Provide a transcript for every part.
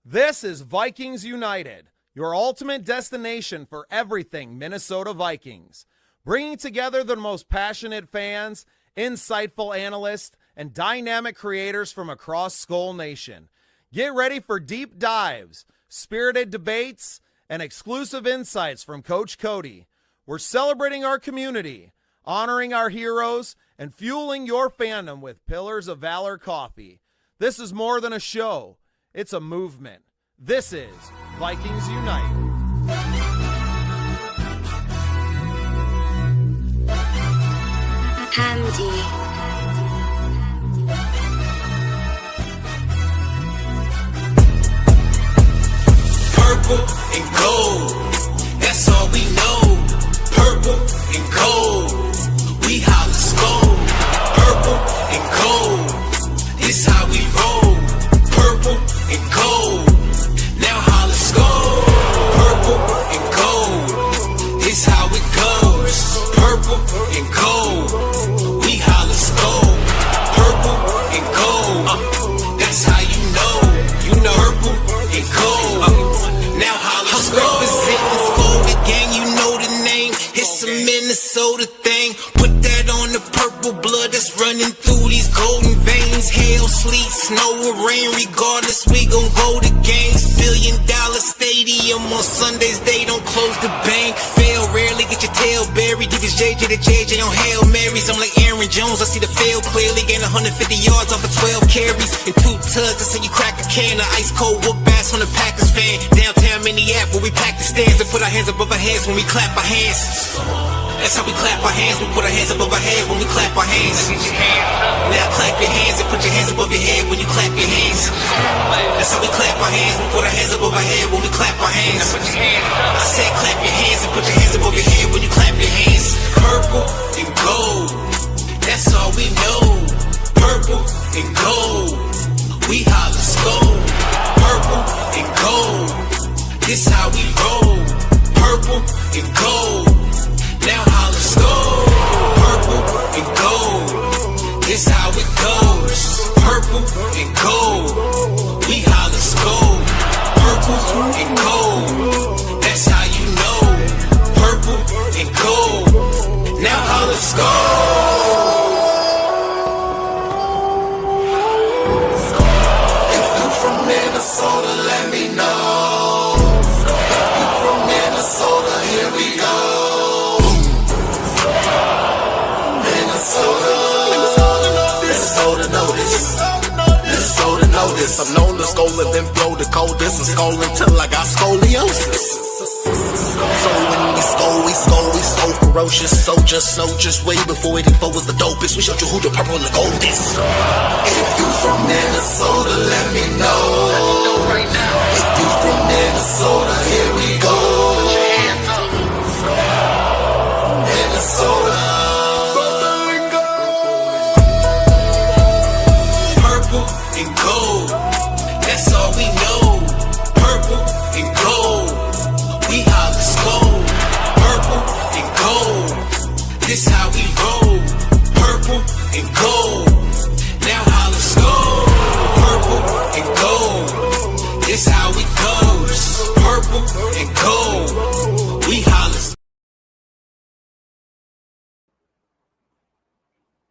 This is Vikings United, your ultimate destination for everything Minnesota Vikings. Bringing together the most passionate fans, insightful analysts, and dynamic creators from across Skol Nation. Get ready for deep dives, spirited debates, and exclusive insights from Coach Cody. We're celebrating our community, honoring our heroes, and fueling your fandom with Pillars of Valor coffee. This is more than a show. It's a movement. This is Vikings United. Purple and gold, that's all we know. Purple and gold, we holla Skol. Purple and gold, this how we roll. Purple and gold, now holla Skol. Purple and gold, this how it goes. Purple and gold, we holla Skol. Purple and gold, that's how you know. Purple and gold, now holla Skol. Representing Skol, the gang, you know the name. It's a Minnesota thing. Put that on the purple blood that's running through these golden veins. Hail, sleet, snow, or rain, regardless, we gon' go to games. $1 billion stadium on Sundays, they don't close the bank. Fail, rarely get your tail buried. Give his JJ to JJ on Hail Marys. I'm like Aaron Jones, I see the field clearly. Gain 150 yards off of 12 carries. And 2 tugs, I say you crack a can of ice cold whoop ass on the Packers fan. Downtown Minneapolis, where we pack the stands and put our hands above our heads when we clap our hands. That's how we clap our hands, we put our hands above our head when we clap our hands. Now clap your hands and put your hands above your head when you clap your hands. That's how we clap our hands, we put our hands above our head when we clap our hands. I said clap your hands and put your hands above your head when you clap your hands. Purple and gold, that's all we know. Purple and gold, we holla Skol. Purple and gold, this how we roll. Purple and gold, now holla Skol. Purple and gold, this how it goes. Purple and gold, we holla Skol. Purple and gold, that's how you know. Purple and gold, now holla Skol. If you from Minnesota, let me know. If you from Minnesota, here we go. Minnesota notice. I'm known to Skol and then blow the coldest and Skol until I got scoliosis. So when we so ferocious. So just know, just way before 84 was the dopest. We showed you who the purple and the gold is. If you from Minnesota, let me know. Right now. If you from Minnesota, here we go. Minnesota. And gold, that's all we know. Purple and gold, we holla Skol. Purple and gold, this how we roll. Purple and gold, now holla Skol. Purple and gold, this how it goes. Purple and gold, we holla Skol.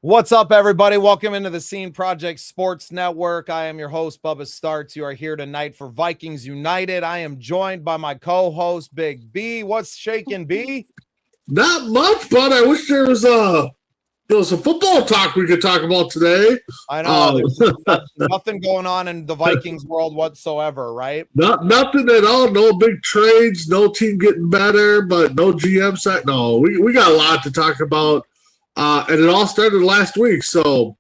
What's up, everybody? Welcome into the Scene Project Sports Network. I am your host, Bubba Startz. You are here tonight for Vikings United. I am joined by my co-host, Big B. What's shaking, B? Not much, but I wish there was some football talk we could talk about today. I know. There's nothing going on in the Vikings world whatsoever, right? Nothing at all. No big trades, no team getting better, but no GM side. No, we got a lot to talk about. And it all started last week, so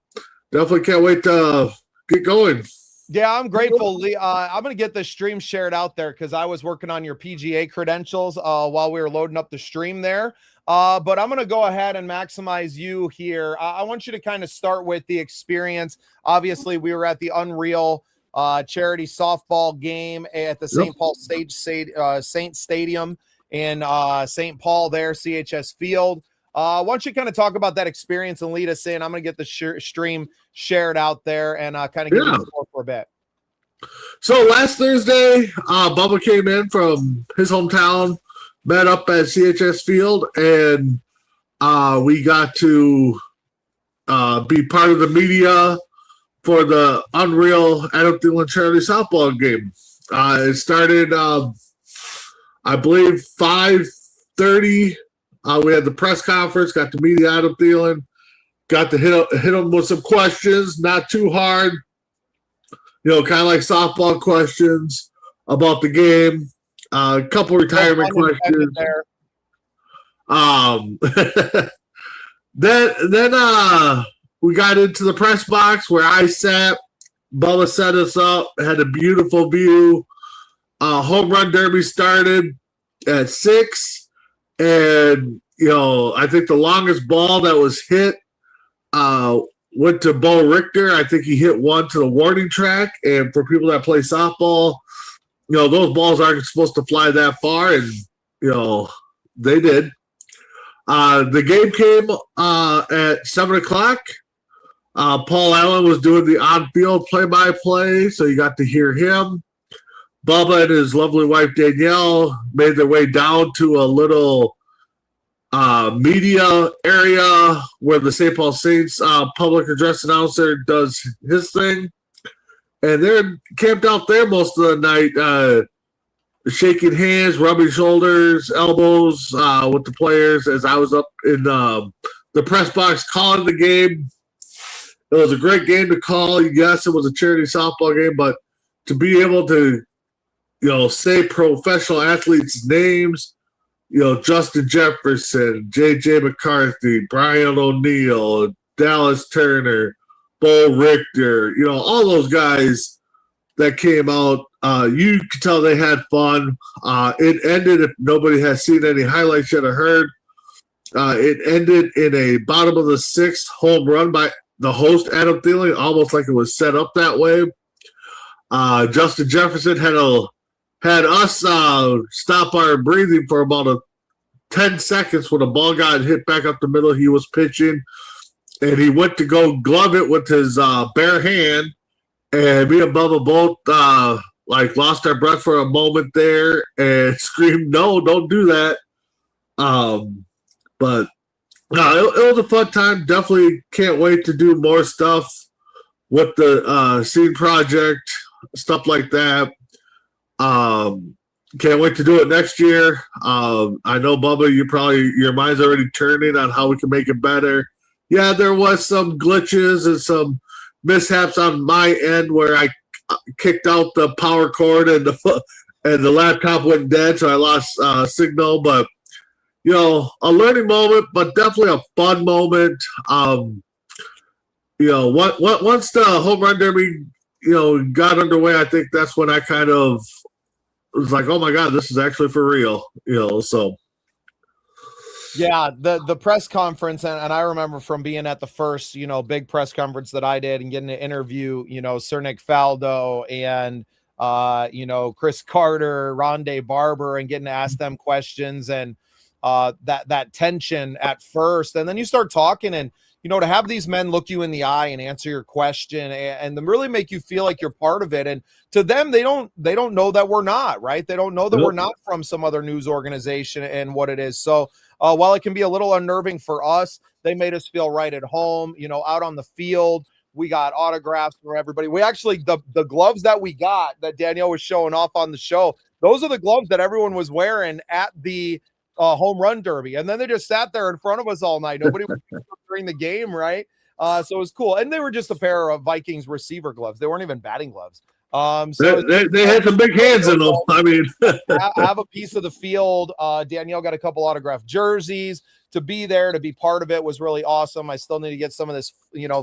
definitely can't wait to get going. Yeah, I'm grateful. I'm going to get this stream shared out there because I was working on your PGA credentials while we were loading up the stream there. But I'm going to go ahead and maximize you here. I want you to kind of start with the experience. Obviously, we were at the Unreal charity softball game at the St. Paul Saint Stadium in St. Paul there, CHS Field. Why don't you kind of talk about that experience and lead us in? I'm going to get the stream shared out there and kind of give you the floor for a bit. So last Thursday, Bubba came in from his hometown, met up at CHS Field, and we got to be part of the media for the Unreal Adam Thielen charity softball game. It started, I believe, 5:30. We had the press conference, got to meet Adam Thielen, got to hit him with some questions, not too hard. Kind of like softball questions about the game. A couple retirement questions. Then we got into the press box where I sat. Bubba set us up. Had a beautiful view. Home run derby started at 6, and I think the longest ball that was hit went to Bo Richter. I think he hit one to the warning track. And for people that play softball, those balls aren't supposed to fly that far, and they did. The game came at 7:00. Paul Allen was doing the on-field play-by-play, so you got to hear him. Bubba and his lovely wife Danielle made their way down to a little media area where the St. Paul Saints public address announcer does his thing. And they're camped out there most of the night, shaking hands, rubbing shoulders, elbows with the players as I was up in the press box calling the game. It was a great game to call. Yes, it was a charity softball game, but to be able to, say professional athletes' names, Justin Jefferson, J.J. McCarthy, Brian O'Neill, Dallas Turner, Bo Richter, all those guys that came out, you could tell they had fun. It ended, if nobody has seen any highlights yet or heard, it ended in a bottom of the 6th home run by the host, Adam Thielen, almost like it was set up that way. Justin Jefferson had us stop our breathing for about 10 seconds when the ball got hit back up the middle. He was pitching, and he went to go glove it with his bare hand, and me and Bubba both lost our breath for a moment there and screamed, "No, don't do that." But no, it was a fun time. Definitely can't wait to do more stuff with the Scene Project, stuff like that. Can't wait to do it next year. I know, Bubba, your mind's already turning on how we can make it better. Yeah, there was some glitches and some mishaps on my end where I kicked out the power cord and the laptop went dead, so I lost signal. But a learning moment, but definitely a fun moment. Once the home run derby, got underway, I think that's when I kind of was like, oh my God, this is actually for real, so. Yeah, the press conference, and I remember from being at the first, big press conference that I did and getting to interview, Sir Nick Faldo and, Chris Carter, Rondé Barber, and getting to ask them questions and that tension at first. And then you start talking and, to have these men look you in the eye and answer your question and them really make you feel like you're part of it. And to them, they don't know that we're not, right? They don't know that we're not from some other news organization and what it is. So while it can be a little unnerving for us, they made us feel right at home, out on the field. We got autographs for everybody. We actually, the gloves that we got that Danielle was showing off on the show, those are the gloves that everyone was wearing at the home run derby. And then they just sat there in front of us all night. Nobody was during the game, right? So it was cool. And they were just a pair of Vikings receiver gloves. They weren't even batting gloves. So they had some big hands in them. I mean, have a piece of the field. Danielle got a couple autographed jerseys. To be there, to be part of it was really awesome. I still need to get some of this,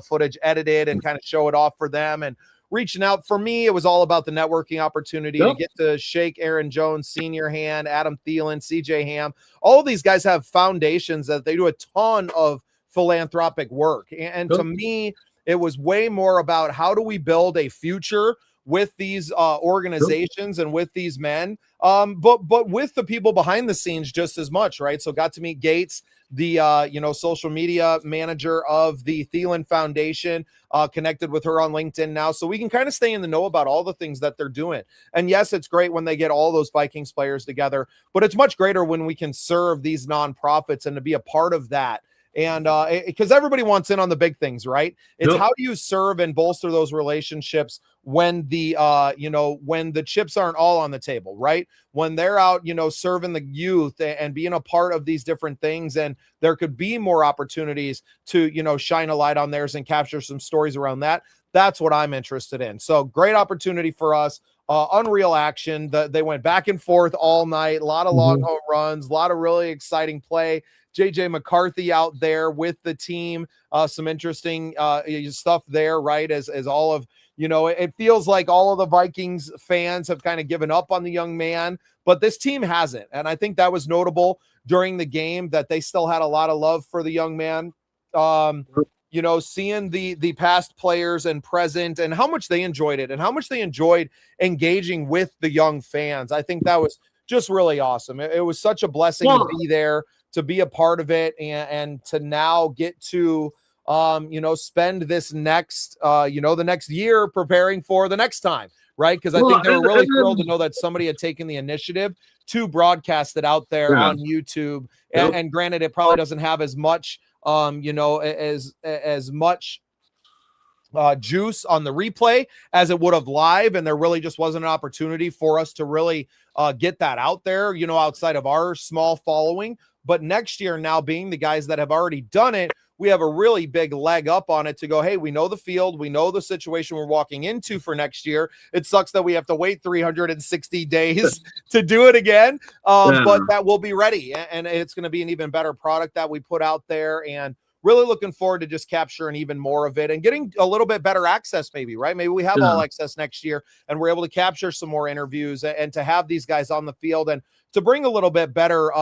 footage edited and kind of show it off for them. And reaching out for me, it was all about the networking opportunity to get to shake Aaron Jones Sr. hand, Adam Thielen, CJ Ham. All these guys have foundations that they do a ton of philanthropic work. And to me, it was way more about how do we build a future with these organizations and with these men, but with the people behind the scenes just as much, right? So got to meet Gates, the social media manager of the Thielen Foundation, connected with her on LinkedIn now, so we can kind of stay in the know about all the things that they're doing. And yes, it's great when they get all those Vikings players together, but it's much greater when we can serve these nonprofits and to be a part of that. And because everybody wants in on the big things, right? It's how do you serve and bolster those relationships when the when the chips aren't all on the table, right? When they're out, serving the youth and being a part of these different things, and there could be more opportunities to shine a light on theirs and capture some stories around that. That's what I'm interested in. So great opportunity for us. Unreal action. They went back and forth all night. A lot of long home runs. A lot of really exciting play. JJ McCarthy out there with the team. Some interesting stuff there, right? As all of, it feels like all of the Vikings fans have kind of given up on the young man, but this team hasn't. And I think that was notable during the game, that they still had a lot of love for the young man. Seeing the past players and present and how much they enjoyed it and how much they enjoyed engaging with the young fans. I think that was just really awesome. It was such a blessing to be there, to be a part of it, and to now get to, spend this next, the next year preparing for the next time, right? Because I think they were really thrilled to know that somebody had taken the initiative to broadcast it out there on YouTube. And granted, it probably doesn't have as much, as much juice on the replay as it would have live, and there really just wasn't an opportunity for us to really get that out there, outside of our small following. But next year, now being the guys that have already done it, we have a really big leg up on it to go, hey, we know the field, we know the situation we're walking into for next year. It sucks that we have to wait 360 days to do it again, but that will be ready, and it's going to be an even better product that we put out there, and really looking forward to just capturing even more of it and getting a little bit better access, maybe, right? Maybe we have all access next year and we're able to capture some more interviews and to have these guys on the field and to bring a little bit better,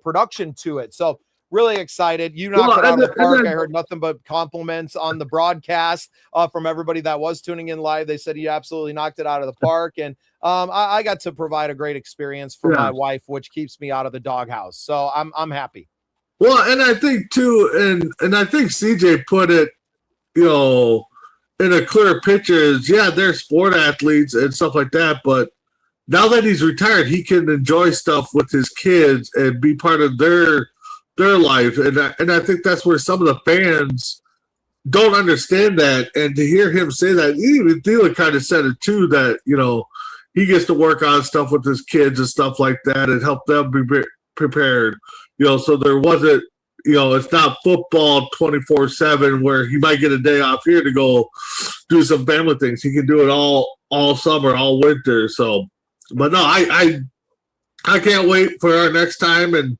production to it. So really excited. You knocked it out of the park. I heard nothing but compliments on the broadcast from everybody that was tuning in live. They said you absolutely knocked it out of the park. And I got to provide a great experience for my wife, which keeps me out of the doghouse. So I'm happy. Well, and I think too, and I think CJ put it, in a clear picture is, they're sport athletes and stuff like that, but now that he's retired, he can enjoy stuff with his kids and be part of their life. And I think that's where some of the fans don't understand that. And to hear him say that, even Thielen kind of said it too, that, he gets to work on stuff with his kids and stuff like that and help them be prepared. So there wasn't, it's not football 24/7 where he might get a day off here to go do some family things. He can do it all summer, all winter. So, but no, I can't wait for our next time and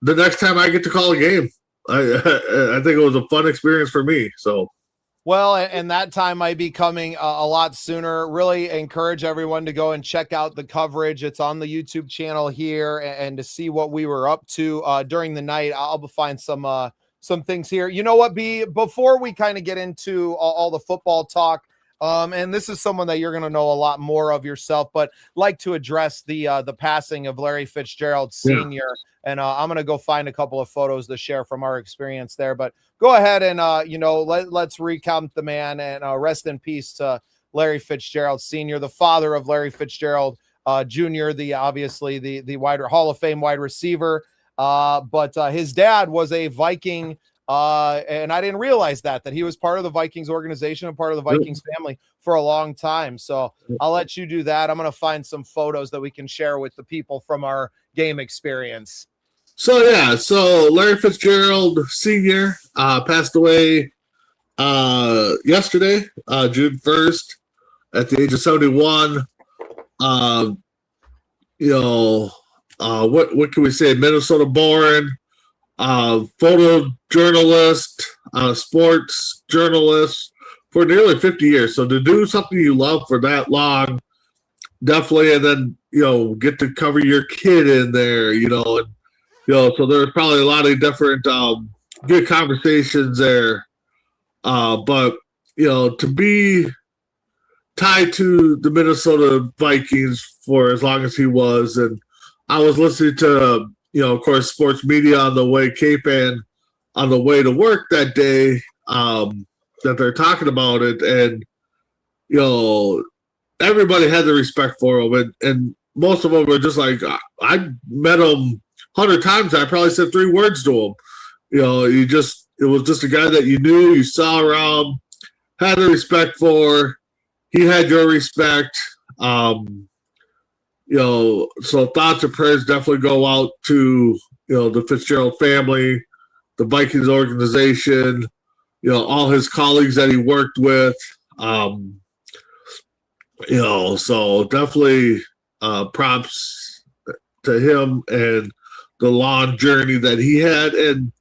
the next time I get to call a game. I think it was a fun experience for me. So. Well, and that time might be coming a lot sooner. Really encourage everyone to go and check out the coverage. It's on the YouTube channel here, and to see what we were up to during the night. I'll find some things here. You know what, B? Before we kind of get into all the football talk, and this is someone that you're going to know a lot more of yourself, but like to address the passing of Larry Fitzgerald Sr. And I'm going to go find a couple of photos to share from our experience there. But go ahead and, let's recount the man and rest in peace to Larry Fitzgerald Sr., the father of Larry Fitzgerald Jr., the Hall of Fame wide receiver. But his dad was a Viking, and I didn't realize that he was part of the Vikings organization and part of the Vikings family for a long time. So I'll let you do that. I'm going to find some photos that we can share with the people from our game experience. So Larry Fitzgerald Sr. Passed away yesterday, June 1st, at the age of 71. What can we say? Minnesota born, photojournalist, sports journalist for nearly 50 years. So to do something you love for that long, definitely, and then get to cover your kid in there, so there's probably a lot of different good conversations there. But to be tied to the Minnesota Vikings for as long as he was, and I was listening to of course, sports media on the way, K-Fan on the way to work that day, that they're talking about it. And, everybody had the respect for him. And most of them were just like, I met him 100 times. I probably said 3 words to him. It was just a guy that you knew, you saw around, had the respect for. He had your respect. So thoughts and prayers definitely go out to, the Fitzgerald family, the Vikings organization, all his colleagues that he worked with. So definitely props to him and the long journey that he had. And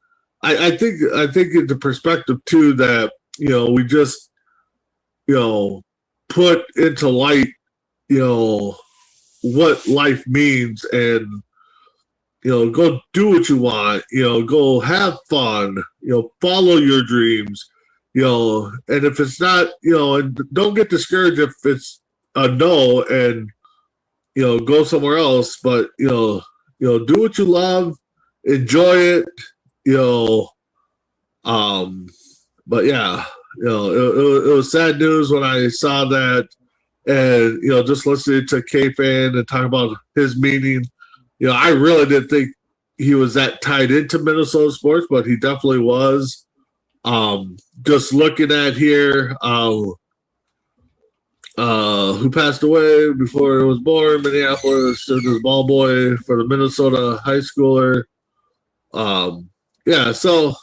I think in the perspective too that, we just, put into light, what life means, and go do what you want, go have fun, follow your dreams, and if it's not, and don't get discouraged if it's a no, and go somewhere else, but do what you love, enjoy it, but yeah, it was sad news when I saw that. And, just listening to K-Fan and talking about his meaning, I really didn't think he was that tied into Minnesota sports, but he definitely was. Just looking at here, who passed away before he was born, Minneapolis, this ball boy for the Minnesota high schooler. So,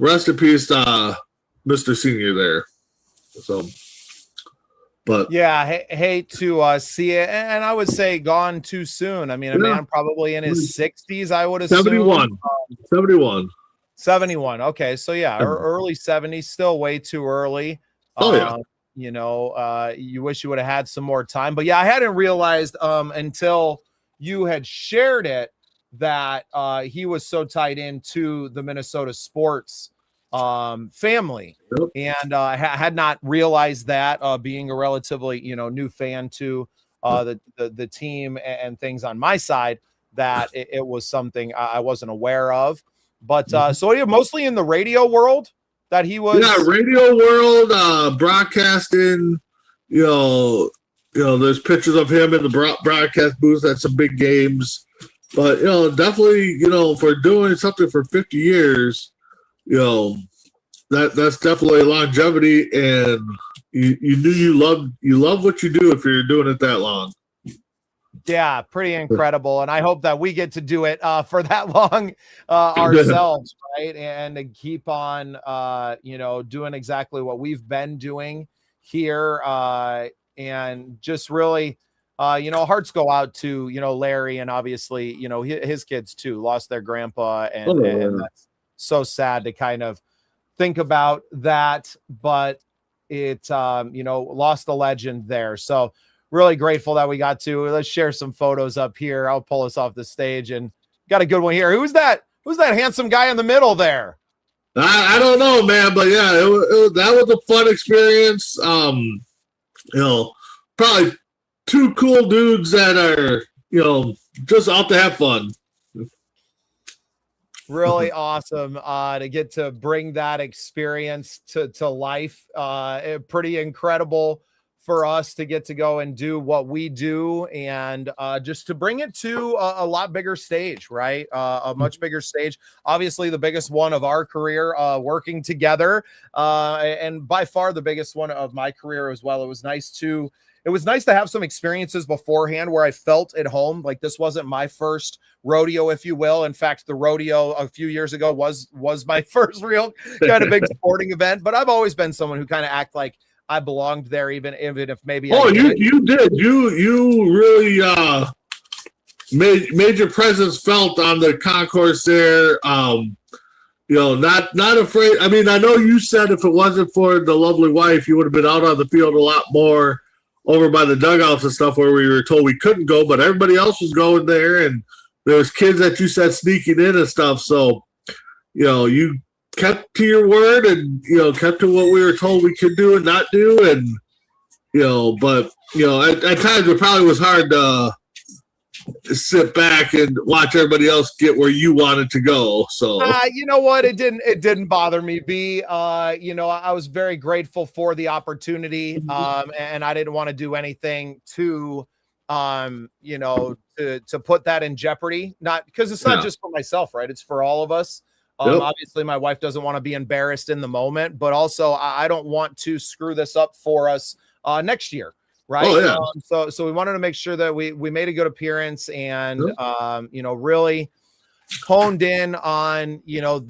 rest in peace, Mr. Senior there. So, but yeah, hate to see it, and I would say gone too soon. I mean, a man probably in his 60s, I would assume. 71. Okay, so yeah, early 70s, still way too early. You wish you would have had some more time, but yeah, I hadn't realized until you had shared it that he was so tied into the Minnesota sports family. And had not realized that, being a relatively new fan to the team and things on my side, that it was something I wasn't aware of. But so you're mostly in the radio world that he was. Yeah, radio world, broadcasting. There's pictures of him in the broadcast booth at some big games. But definitely, for doing something for 50 years, that's definitely longevity, and you knew you love what you do if you're doing it that long. Yeah, pretty incredible, and I hope that we get to do it for that long ourselves, right? And to keep on, doing exactly what we've been doing here, and just really, hearts go out to Larry, and obviously his kids too lost their grandpa, and that's so sad to kind of think about that, but it lost a legend there. So really grateful that we got to. Let's share some photos up here. I'll pull us off the stage, and got a good one here. Who's that handsome guy in the middle there? I don't know, man, but yeah, that was a fun experience. Probably 2 cool dudes that are just out to have fun. Really awesome to get to bring that experience to life. Pretty incredible for us to get to go and do what we do, and just to bring it to a lot bigger stage, right? A much bigger stage. Obviously, the biggest one of our career, working together, and by far the biggest one of my career as well. It was nice to have some experiences beforehand where I felt at home. Like, this wasn't my first rodeo, if you will. In fact, the rodeo a few years ago was my first real kind of big sporting event. But I've always been someone who kind of act like I belonged there, even if maybe. Oh, you did. You really made your presence felt on the concourse there. Not afraid. I mean, I know you said if it wasn't for the lovely wife, you would have been out on the field a lot more, over by the dugouts and stuff where we were told we couldn't go, but everybody else was going there, and there was kids that you said sneaking in and stuff. So, you kept to your word, and kept to what we were told we could do and not do, and at times it probably was hard to sit back and watch everybody else get where you wanted to go. So you know what? It didn't bother me, B. You know, I was very grateful for the opportunity. And I didn't want to do anything to you know, to put that in jeopardy. Not because it's not just for myself, right? It's for all of us. Obviously my wife doesn't want to be embarrassed in the moment, but also I don't want to screw this up for us next year. Right. Oh, yeah. So we wanted to make sure that we made a good appearance and, you know, really honed in on, you know,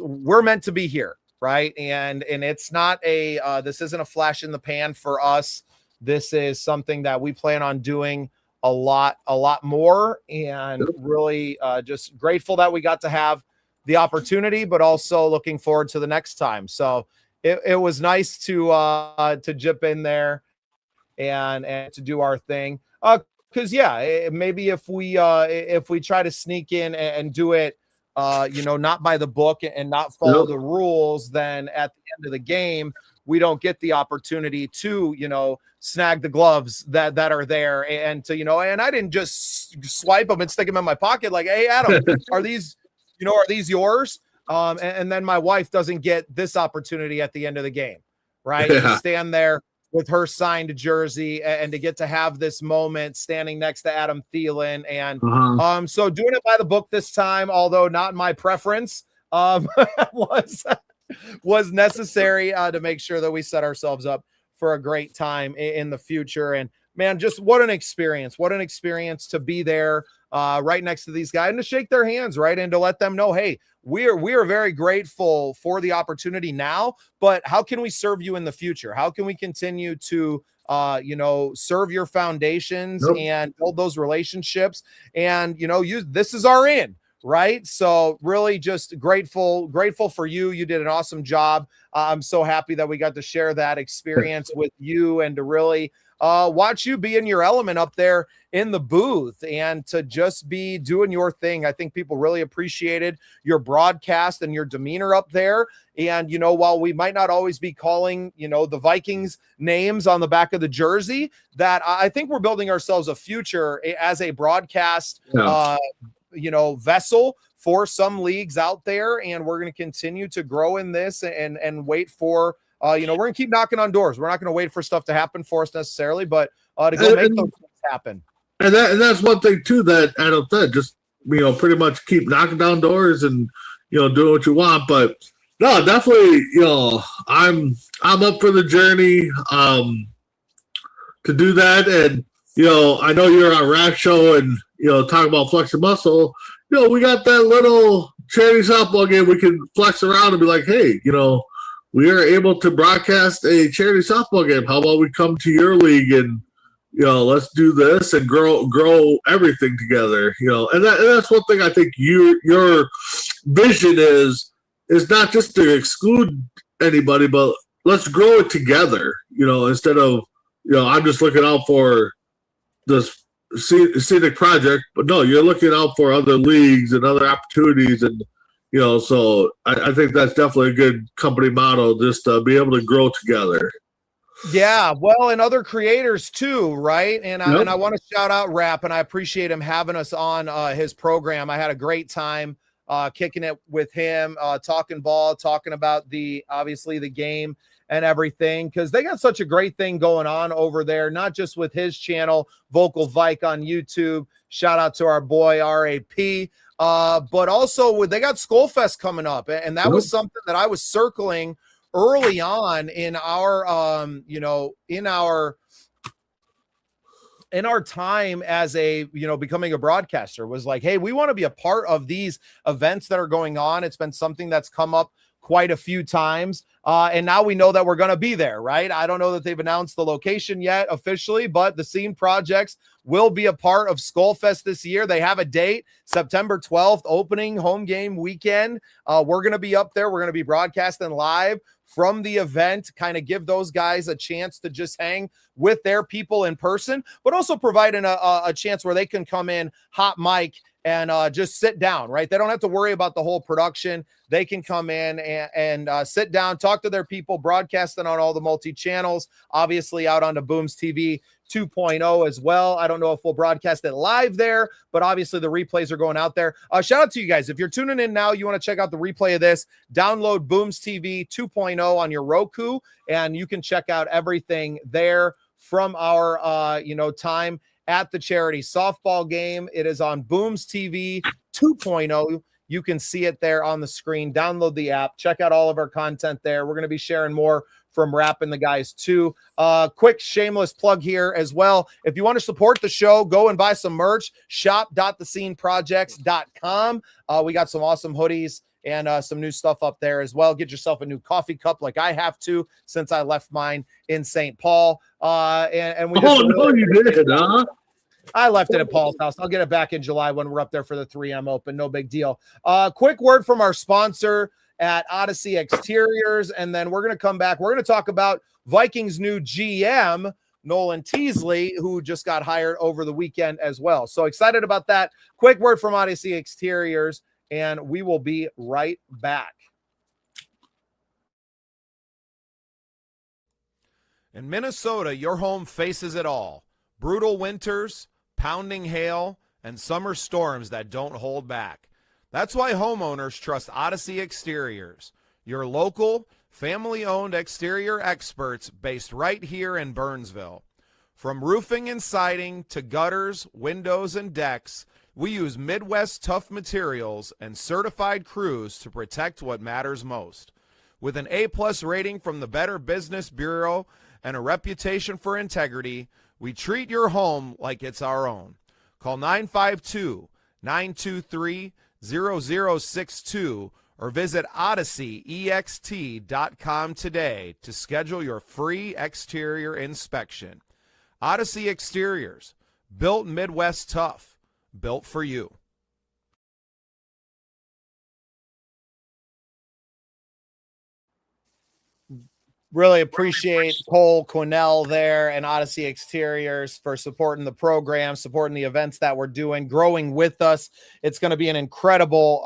we're meant to be here. Right. And it's not this isn't a flash in the pan for us. This is something that we plan on doing a lot more, and really just grateful that we got to have the opportunity, but also looking forward to the next time. So it was nice to jip in there and to do our thing. Because maybe if we try to sneak in and do it, you know, not by the book and not follow the rules, then at the end of the game, we don't get the opportunity to, you know, snag the gloves that are there and to, you know, and I didn't just swipe them and stick them in my pocket. Like, hey, Adam, are these yours? And then my wife doesn't get this opportunity at the end of the game, right? To stand there with her signed jersey and to get to have this moment standing next to Adam Thielen. And so doing it by the book this time, although not my preference, was necessary to make sure that we set ourselves up for a great time in the future. And man, just what an experience to be there right next to these guys and to shake their hands, right? And to let them know, hey, we are very grateful for the opportunity now, but how can we serve you in the future? How can we continue to, you know, serve your foundations and build those relationships? And, you know, this is our in, right? So really just grateful for you. You did an awesome job. I'm so happy that we got to share that experience with you and to really watch you be in your element up there in the booth and to just be doing your thing. I think people really appreciated your broadcast and your demeanor up there. And, you know, while we might not always be calling, you know, the Vikings names on the back of the jersey, that I think we're building ourselves a future as a broadcast, you know, vessel for some leagues out there. And we're going to continue to grow in this and wait for, you know, we're going to keep knocking on doors. We're not going to wait for stuff to happen for us necessarily, but to go make those things happen. And that's one thing too that Adam said, just, you know, pretty much keep knocking down doors and, you know, doing what you want. But no, definitely, you know, I'm up for the journey to do that. And, you know, I know you're on Rap Show and, you know, talk about flexing muscle. You know, we got that little charity softball game we can flex around and be like, hey, you know, we are able to broadcast a charity softball game. How about we come to your league and, you know, let's do this and grow everything together, you know. And that's one thing I think your vision is not just to exclude anybody, but let's grow it together, you know, instead of, you know, I'm just looking out for this scenic project, but no, you're looking out for other leagues and other opportunities. And, you know, so I think that's definitely a good company motto, just to be able to grow together. Yeah, well, and other creators too, right? And I want to shout out Rap, and I appreciate him having us on his program. I had a great time kicking it with him, talking ball, talking about obviously the game and everything, because they got such a great thing going on over there, not just with his channel, Vocal Vike on YouTube. Shout out to our boy RAP. But also they got Skol Fest coming up, and that was something that I was circling early on in our you know, in our time as a, you know, becoming a broadcaster, was like, hey, we want to be a part of these events that are going on. It's been something that's come up quite a few times. And now we know that we're going to be there, right? I don't know that they've announced the location yet officially, but the Scene Projects will be a part of Skol Fest this year. They have a date, September 12th, opening home game weekend. We're going to be up there. We're going to be broadcasting live from the event, kind of give those guys a chance to just hang with their people in person, but also providing a chance where they can come in hot mic and just sit down, right? They don't have to worry about the whole production. They can come in and sit down, talk to their people, broadcasting on all the multi-channels, obviously out on the Booms TV 2.0 as well. I don't know if we'll broadcast it live there, but obviously the replays are going out there. Shout out to you guys. If you're tuning in now, you want to check out the replay of this, download Booms TV 2.0 on your Roku, and you can check out everything there from our, time at the charity softball game. It is on Booms TV 2.0. You can see it there on the screen. Download the app. Check out all of our content there. We're going to be sharing more from Rapping the Guys too. Quick shameless plug here as well. If you want to support the show, go and buy some merch. Shop.thesceneprojects.com. We got some awesome hoodies and some new stuff up there as well. Get yourself a new coffee cup like I have to since I left mine in St. Paul. And we just you did, huh? I left it at Paul's house. I'll get it back in July when we're up there for the 3M Open. No big deal. Quick word from our sponsor at Odyssey Exteriors, and then we're going to come back. We're going to talk about Vikings' new GM, Nolan Teasley, who just got hired over the weekend as well. So excited about that. Quick word from Odyssey Exteriors, and we will be right back. In Minnesota, your home faces it all. Brutal winters, pounding hail, and summer storms that don't hold back. That's why homeowners trust Odyssey Exteriors, your local, family-owned exterior experts based right here in Burnsville. From roofing and siding to gutters, windows, and decks, we use Midwest tough materials and certified crews to protect what matters most. With an A-plus rating from the Better Business Bureau and a reputation for integrity, we treat your home like it's our own. Call 952-923-0062 or visit OdysseyEXT.com today to schedule your free exterior inspection. Odyssey Exteriors, built Midwest tough, built for you. Really appreciate Cole Quinnell there and Odyssey Exteriors for supporting the program, supporting the events that we're doing, growing with us. It's going to be an incredible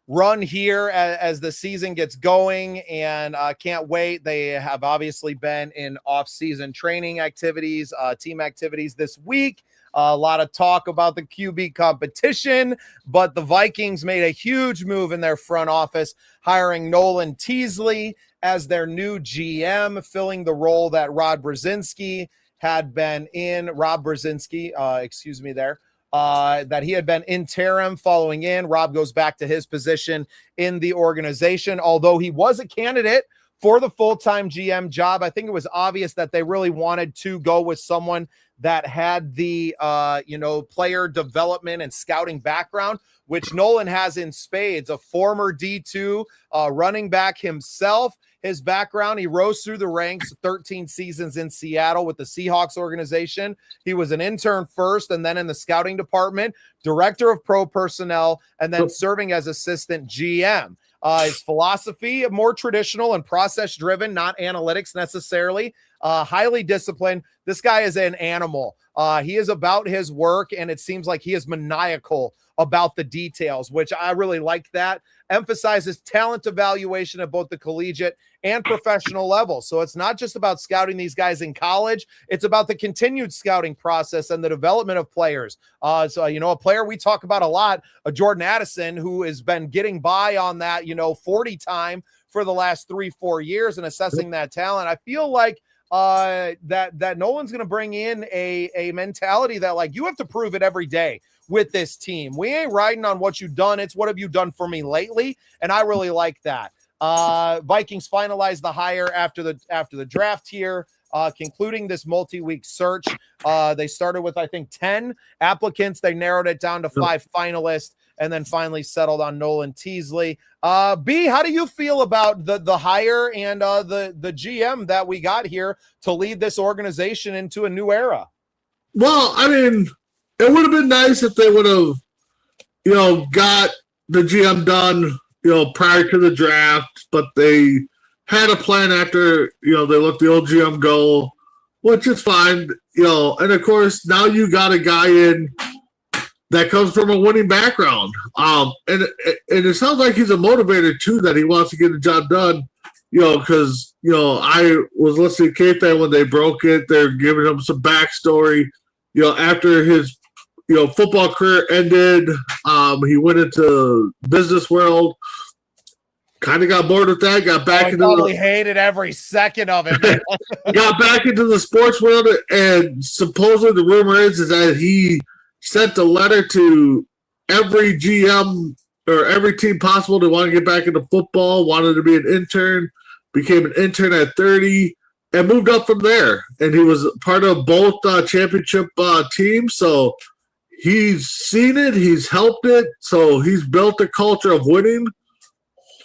run here as the season gets going, and can't wait. They have obviously been in off-season training activities, team activities this week. A lot of talk about the QB competition, but the Vikings made a huge move in their front office, hiring Nolan Teasley as their new GM, filling the role that Rob Brzezinski had been in. That he had been interim following in. Rob goes back to his position in the organization. Although he was a candidate for the full-time GM job, I think it was obvious that they really wanted to go with someone that had the, player development and scouting background, which Nolan has in spades. A former D2 running back himself. His background, he rose through the ranks, 13 seasons in Seattle with the Seahawks organization. He was an intern first and then in the scouting department, director of pro personnel, and then serving as assistant GM. His philosophy, more traditional and process-driven, not analytics necessarily, highly disciplined. This guy is an animal. He is about his work, and it seems like he is maniacal about the details, which I really like that. Emphasizes talent evaluation at both the collegiate and professional level. So it's not just about scouting these guys in college. It's about the continued scouting process and the development of players. A player we talk about a lot, Jordan Addison, who has been getting by on that, 40 time for the last 3-4 years and assessing that talent. I feel like that Nolan's going to bring in a mentality that, like, you have to prove it every day with this team. We ain't riding on what you've done. It's what have you done for me lately? And I really like that. Vikings finalized the hire after the draft here, concluding this multi-week search. They started with, I think, 10 applicants. They narrowed it down to 5 finalists and then finally settled on Nolan Teasley. B, how do you feel about the hire and the GM that we got here to lead this organization into a new era? Well, I mean, it would have been nice if they would have, got the GM done, prior to the draft, but they had a plan after, they let the old GM go, which is fine, and of course, now you got a guy in that comes from a winning background. And it sounds like he's a motivator too, that he wants to get the job done. because I was listening to K-Fan when they broke it. They're giving him some backstory. After his football career ended, he went into business world. Kind of got bored with that. Got back into hated every second of it. got back into the sports world, and supposedly the rumor is that he sent a letter to every GM or every team possible to want to get back into football. Wanted to be an intern. Became an intern at 30 and moved up from there. And he was part of both championship teams. So he's seen it. He's helped it. So he's built a culture of winning.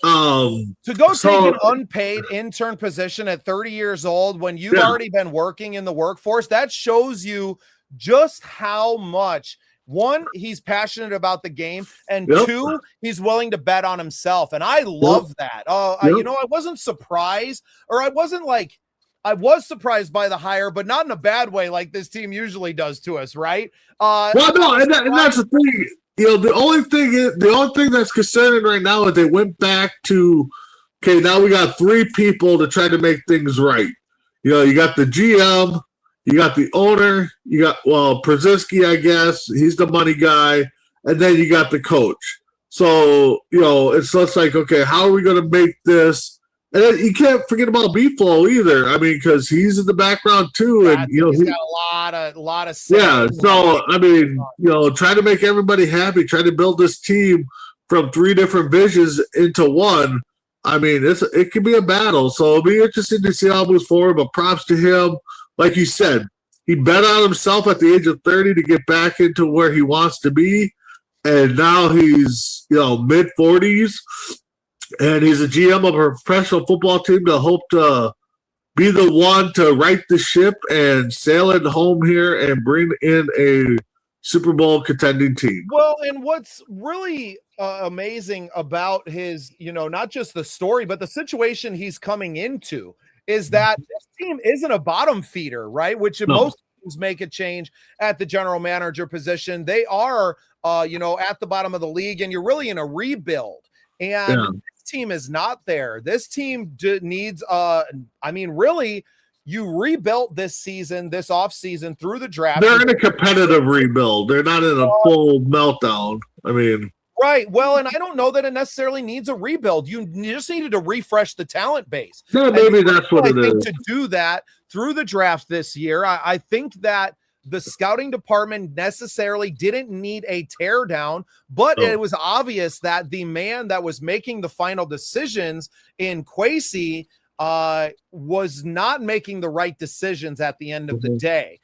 To go take an unpaid intern position at 30 years old when you've already been working in the workforce, that shows you just how much, one, he's passionate about the game, and two, he's willing to bet on himself. And I love that. I wasn't surprised, or I was surprised by the hire, but not in a bad way like this team usually does to us, right? And that's the thing. The only thing that's concerning right now is they went back to, okay, now we got 3 people to try to make things right. You got the GM, you got the owner, you got, Brzezinski, I guess, he's the money guy, and then you got the coach. So, it's just like, okay, how are we going to make this? And then you can't forget about B-Flow either. I mean, because he's in the background too, and he's got a lot of So I mean, try to make everybody happy. Try to build this team from 3 different visions into one. I mean, it can be a battle. So it'll be interesting to see how it moves forward. But props to him, like you said, he bet on himself at the age of 30 to get back into where he wants to be, and now he's mid 40s. And he's a GM of a professional football team to hope to be the one to right the ship and sail it home here and bring in a Super Bowl contending team. Well, and what's really amazing about his, not just the story, but the situation he's coming into is that this team isn't a bottom feeder, right? Which most teams make a change at the general manager position. They are, at the bottom of the league, and you're really in a rebuild. And team is not there. This team needs really, you rebuilt this season, this offseason through the draft. They're in a competitive rebuild. They're not in a full meltdown. I mean, right. Well, and I don't know that it necessarily needs a rebuild. You just needed to refresh the talent base. Yeah, maybe that's what it is. To do that through the draft this year, I think that the scouting department necessarily didn't need a teardown, but it was obvious that the man that was making the final decisions in Kwesi was not making the right decisions at the end of the day.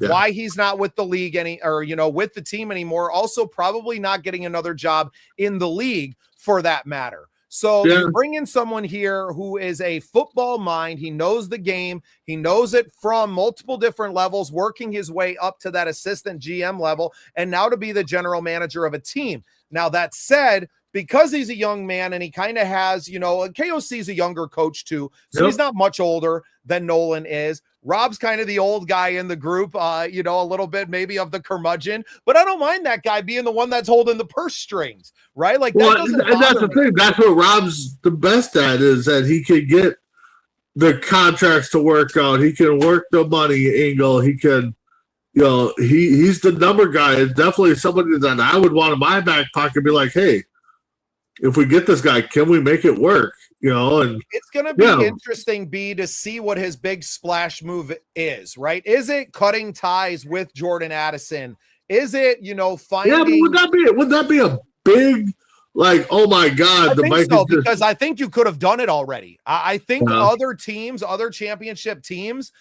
Yeah. Why he's not with the league with the team anymore. Also probably not getting another job in the league for that matter. So you bring in someone here who is a football mind. He knows the game. He knows it from multiple different levels, working his way up to that assistant GM level, and now to be the general manager of a team. Now, that said, because he's a young man and he kind of has, KOC is a younger coach too, so he's not much older than Nolan is. Rob's kind of the old guy in the group, a little bit maybe of the curmudgeon, but I don't mind that guy being the one that's holding the purse strings, right? Like, and that's the thing. That's what Rob's the best at, is that he can get the contracts to work out. He can work the money angle. He can, he's the number guy. It's definitely somebody that I would want in my back pocket, be like, hey, if we get this guy, can we make it work? And it's going to be interesting, to see what his big splash move is, right? Is it cutting ties with Jordan Addison? Is it, finding? Yeah, but would that be a big, like, oh my God, the Vikings? Because I think you could have done it already. I think other teams, other championship teams,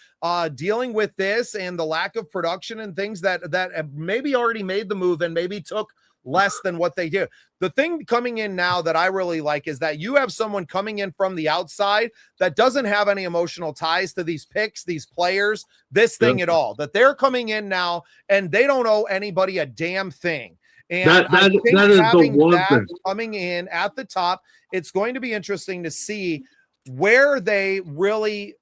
dealing with this and the lack of production and things that maybe already made the move and maybe took less than what they do. The thing coming in now that I really like is that you have someone coming in from the outside that doesn't have any emotional ties to these picks, these players, this thing at all, that they're coming in now and they don't owe anybody a damn thing. And I think that is having the one thing coming in at the top, it's going to be interesting to see where they really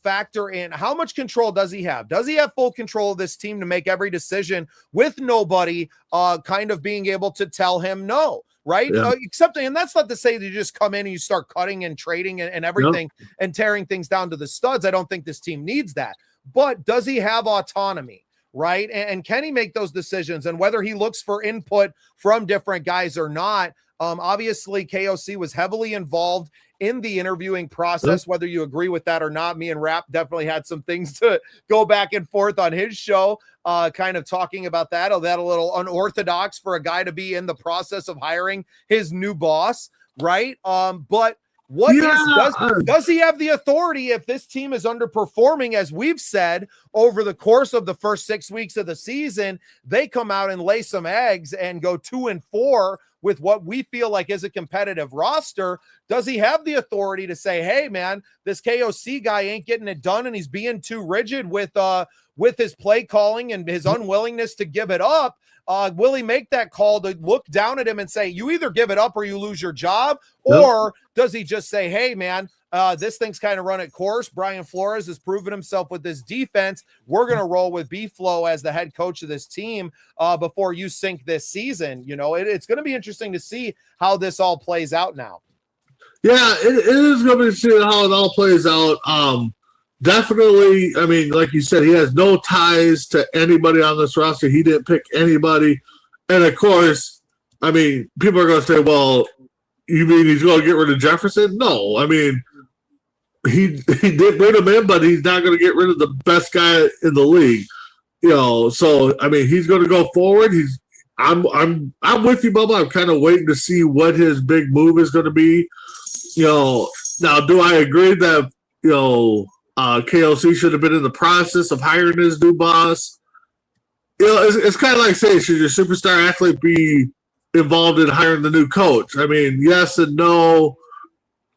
factor in. How much control does he have? Does he have full control of this team to make every decision with nobody kind of being able to tell him no? right? Yeah. Except, and that's not to say that you just come in and you start cutting and trading and everything and tearing things down to the studs. I don't think this team needs that. But does he have autonomy, right? And can he make those decisions? And whether he looks for input from different guys or not, obviously KOC was heavily involved in the interviewing process, whether you agree with that or not. Me and Rap definitely had some things to go back and forth on his show, kind of talking about that. Oh, that a little unorthodox for a guy to be in the process of hiring his new boss, right? But does he have the authority if this team is underperforming, as we've said, over the course of the first 6 weeks of the season? They come out and lay some eggs and go 2-4 with what we feel like is a competitive roster. Does he have the authority to say, hey, man, this KOC guy ain't getting it done and he's being too rigid with his play calling and his unwillingness to give it up? Will he make that call to look down at him and say, you either give it up or you lose your job? Or does he just say, hey, man, this thing's kind of run its course. Brian Flores has proven himself with this defense. We're going to roll with B-Flow as the head coach of this team before you sink this season. You know, it's going to be interesting to see how this all plays out now. Yeah, it is going to be interesting how it all plays out. Definitely, I mean, like you said, he has no ties to anybody on this roster. He didn't pick anybody. And, of course, I mean, people are going to say, well, you mean he's going to get rid of Jefferson? No. I mean, he did bring him in, but he's not going to get rid of the best guy in the league. You know, so, I mean, he's going to go forward. I'm with you, Bubba. I'm kind of waiting to see what his big move is going to be. You know, now, do I agree that, you know, KOC should have been in the process of hiring his new boss? You know, it's kind of like saying, should your superstar athlete be involved in hiring the new coach? I mean, yes and no.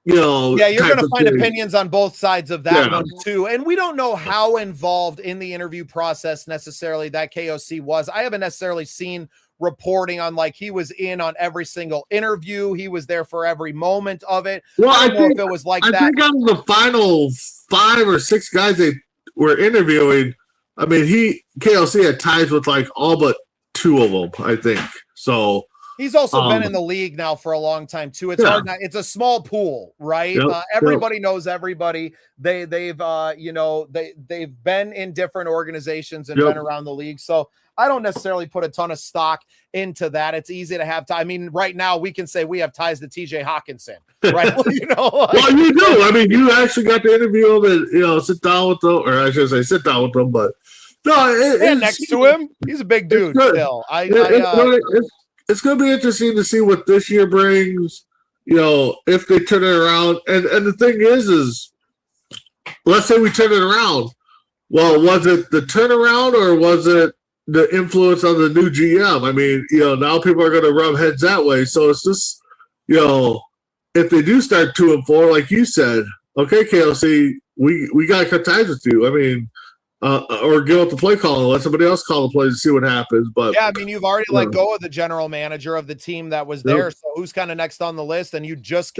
You know, yeah, you're going to find opinions on both sides of that one too. And we don't know how involved in the interview process necessarily that KOC was. I haven't necessarily seen reporting on like he was in on every single interview. He was there for every moment of it. Well, I don't know if it was like that. I think on the final 5 or 6 guys they were interviewing, I mean, KOC had ties with like all but 2 of them, I think. So he's also been in the league now for a long time too. It's hard not, it's a small pool, right? Everybody knows everybody. They've been in different organizations and been around the league. So I don't necessarily put a ton of stock into that. It's easy to have time. I mean, right now we can say we have ties to TJ Hawkinson, right? Well, you do. I mean, you actually got to interview him and, sit down with them, or I should say sit down with them, but no, next to him, he's a big dude still. It's going to be interesting to see what this year brings, if they turn it around. And the thing is let's say we turn it around. Well, was it the turnaround or was it the influence on the new GM? I mean, now people are going to rub heads that way. So it's just, if they do start 2-4, like you said, okay, KLC, we got to cut ties with you. I mean, or give up the play call and let somebody else call the plays and see what happens. But yeah, I mean, you've already let go of the general manager of the team that was there. So who's kind of next on the list? And you just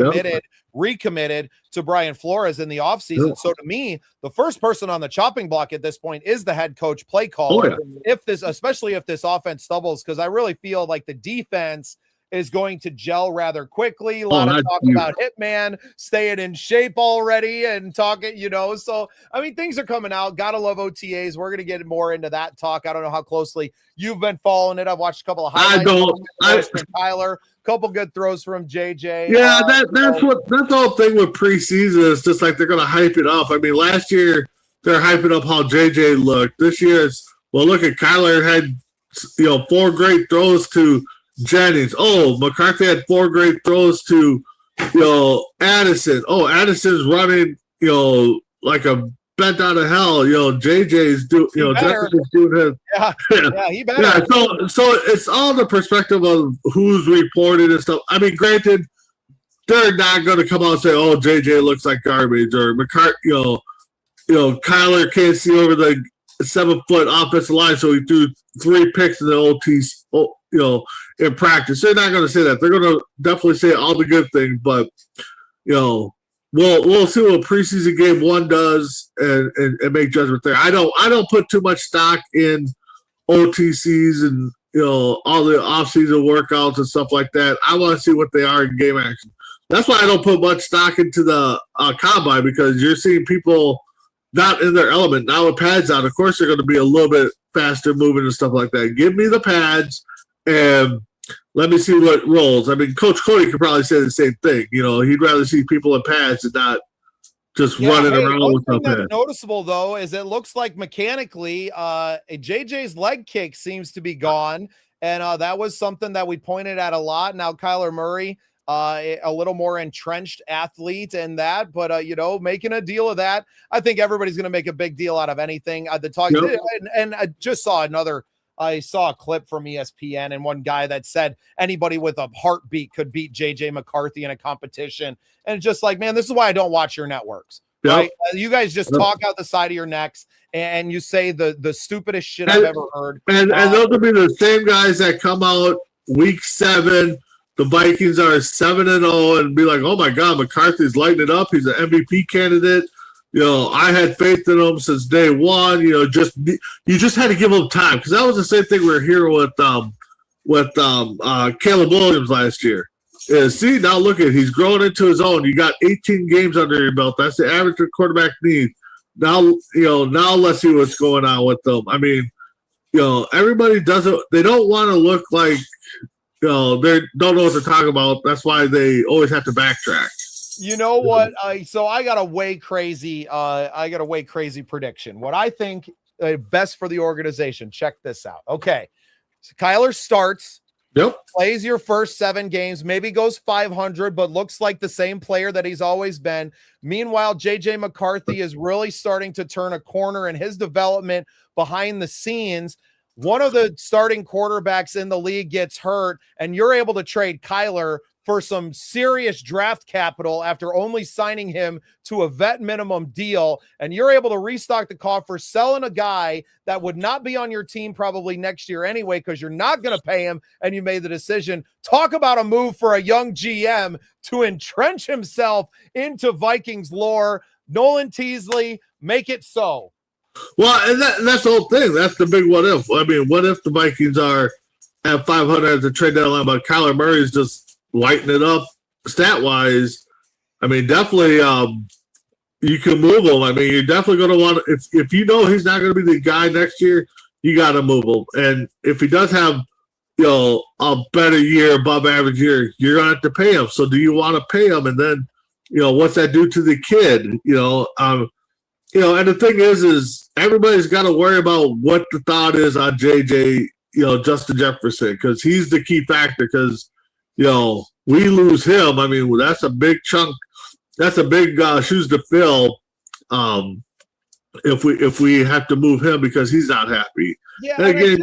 recommitted to Brian Flores in the offseason. So to me, the first person on the chopping block at this point is the head coach play caller. Especially if this offense stumbles, because I really feel like the defense is going to gel rather quickly. A lot of talk about Hitman staying in shape already and talking, so I mean, things are coming out. Gotta love OTAs. We're going to get more into that talk. I don't know how closely you've been following it. I've watched a couple of highlights from Tyler, a couple good throws from JJ. Yeah, that's the whole thing with preseason. It's just like they're going to hype it up. I mean, last year they're hyping up how JJ looked. This year it's, look at Kyler had 4 great throws to Jennings. Oh, McCarthy had 4 great throws to, Addison. Oh, Addison's running, like a bent out of hell. JJ's doing, Jefferson's doing his. Yeah, he better. Yeah, so it's all the perspective of who's reported and stuff. I mean, granted, they're not going to come out and say, "Oh, JJ looks like garbage," or McCarthy, Kyler can't see over the 7-foot offensive line, so he threw 3 picks in the OTs. In practice. They're not going to say that. They're going to definitely say all the good things, but we'll see what preseason game 1 does and make judgment there. I don't put too much stock in OTCs and all the off-season workouts and stuff like that. I want to see what they are in game action. That's why I don't put much stock into the combine, because you're seeing people not in their element. Now with pads on, of course they're going to be a little bit faster moving and stuff like that. Give me the pads and let me see what rolls. I mean, Coach Cody could probably say the same thing. He'd rather see people in pads and not just running around with something something. That's noticeable, though, is it looks like mechanically JJ's leg kick seems to be gone, and that was something that we pointed at a lot. Now Kyler Murray, a little more entrenched athlete in that, but making a deal of that. I think everybody's going to make a big deal out of anything. And I just saw I saw a clip from ESPN and one guy that said anybody with a heartbeat could beat JJ McCarthy in a competition. And it's just like, man, this is why I don't watch your networks. Yep. Right? You guys just talk out the side of your necks and you say the stupidest shit I've ever heard. And those will be the same guys that come out week 7. The Vikings are 7-0 and be like, oh my God, McCarthy's lighting it up. He's an MVP candidate. I had faith in him since day one. You just had to give him time, because that was the same thing we were hearing with Caleb Williams last year. See, now look at, he's growing into his own. You got 18 games under your belt. That's the average a quarterback needs. Now let's see what's going on with them. I mean, everybody doesn't. They don't want to look like they don't know what they're talking about. That's why they always have to backtrack. You know what? So I got a way crazy prediction. What I think best for the organization. Check this out. Okay. So Kyler starts, plays your first 7 games, maybe goes 500, but looks like the same player that he's always been. Meanwhile, JJ McCarthy is really starting to turn a corner in his development behind the scenes. One of the starting quarterbacks in the league gets hurt, and you're able to trade Kyler for some serious draft capital after only signing him to a vet minimum deal. And you're able to restock the coffers, selling a guy that would not be on your team probably next year anyway, because you're not going to pay him and you made the decision. Talk about a move for a young GM to entrench himself into Vikings lore. Nolan Teasley, make it so. Well, and that's the whole thing. That's the big what if. I mean, what if the Vikings are at 500 at the trade deadline, but Kyler Murray's just lighting it up stat-wise? I mean, definitely you can move him. I mean, you're definitely going to want – if you know he's not going to be the guy next year, you got to move him. And if he does have, a better year, above average year, you're going to have to pay him. So do you want to pay him? And then, what's that do to the kid? And the thing is everybody's got to worry about what the thought is on JJ, Justin Jefferson, because he's the key factor. Because, we lose him. I mean, that's a big chunk. That's a big shoes to fill. If we have to move him because he's not happy. Yeah, and again,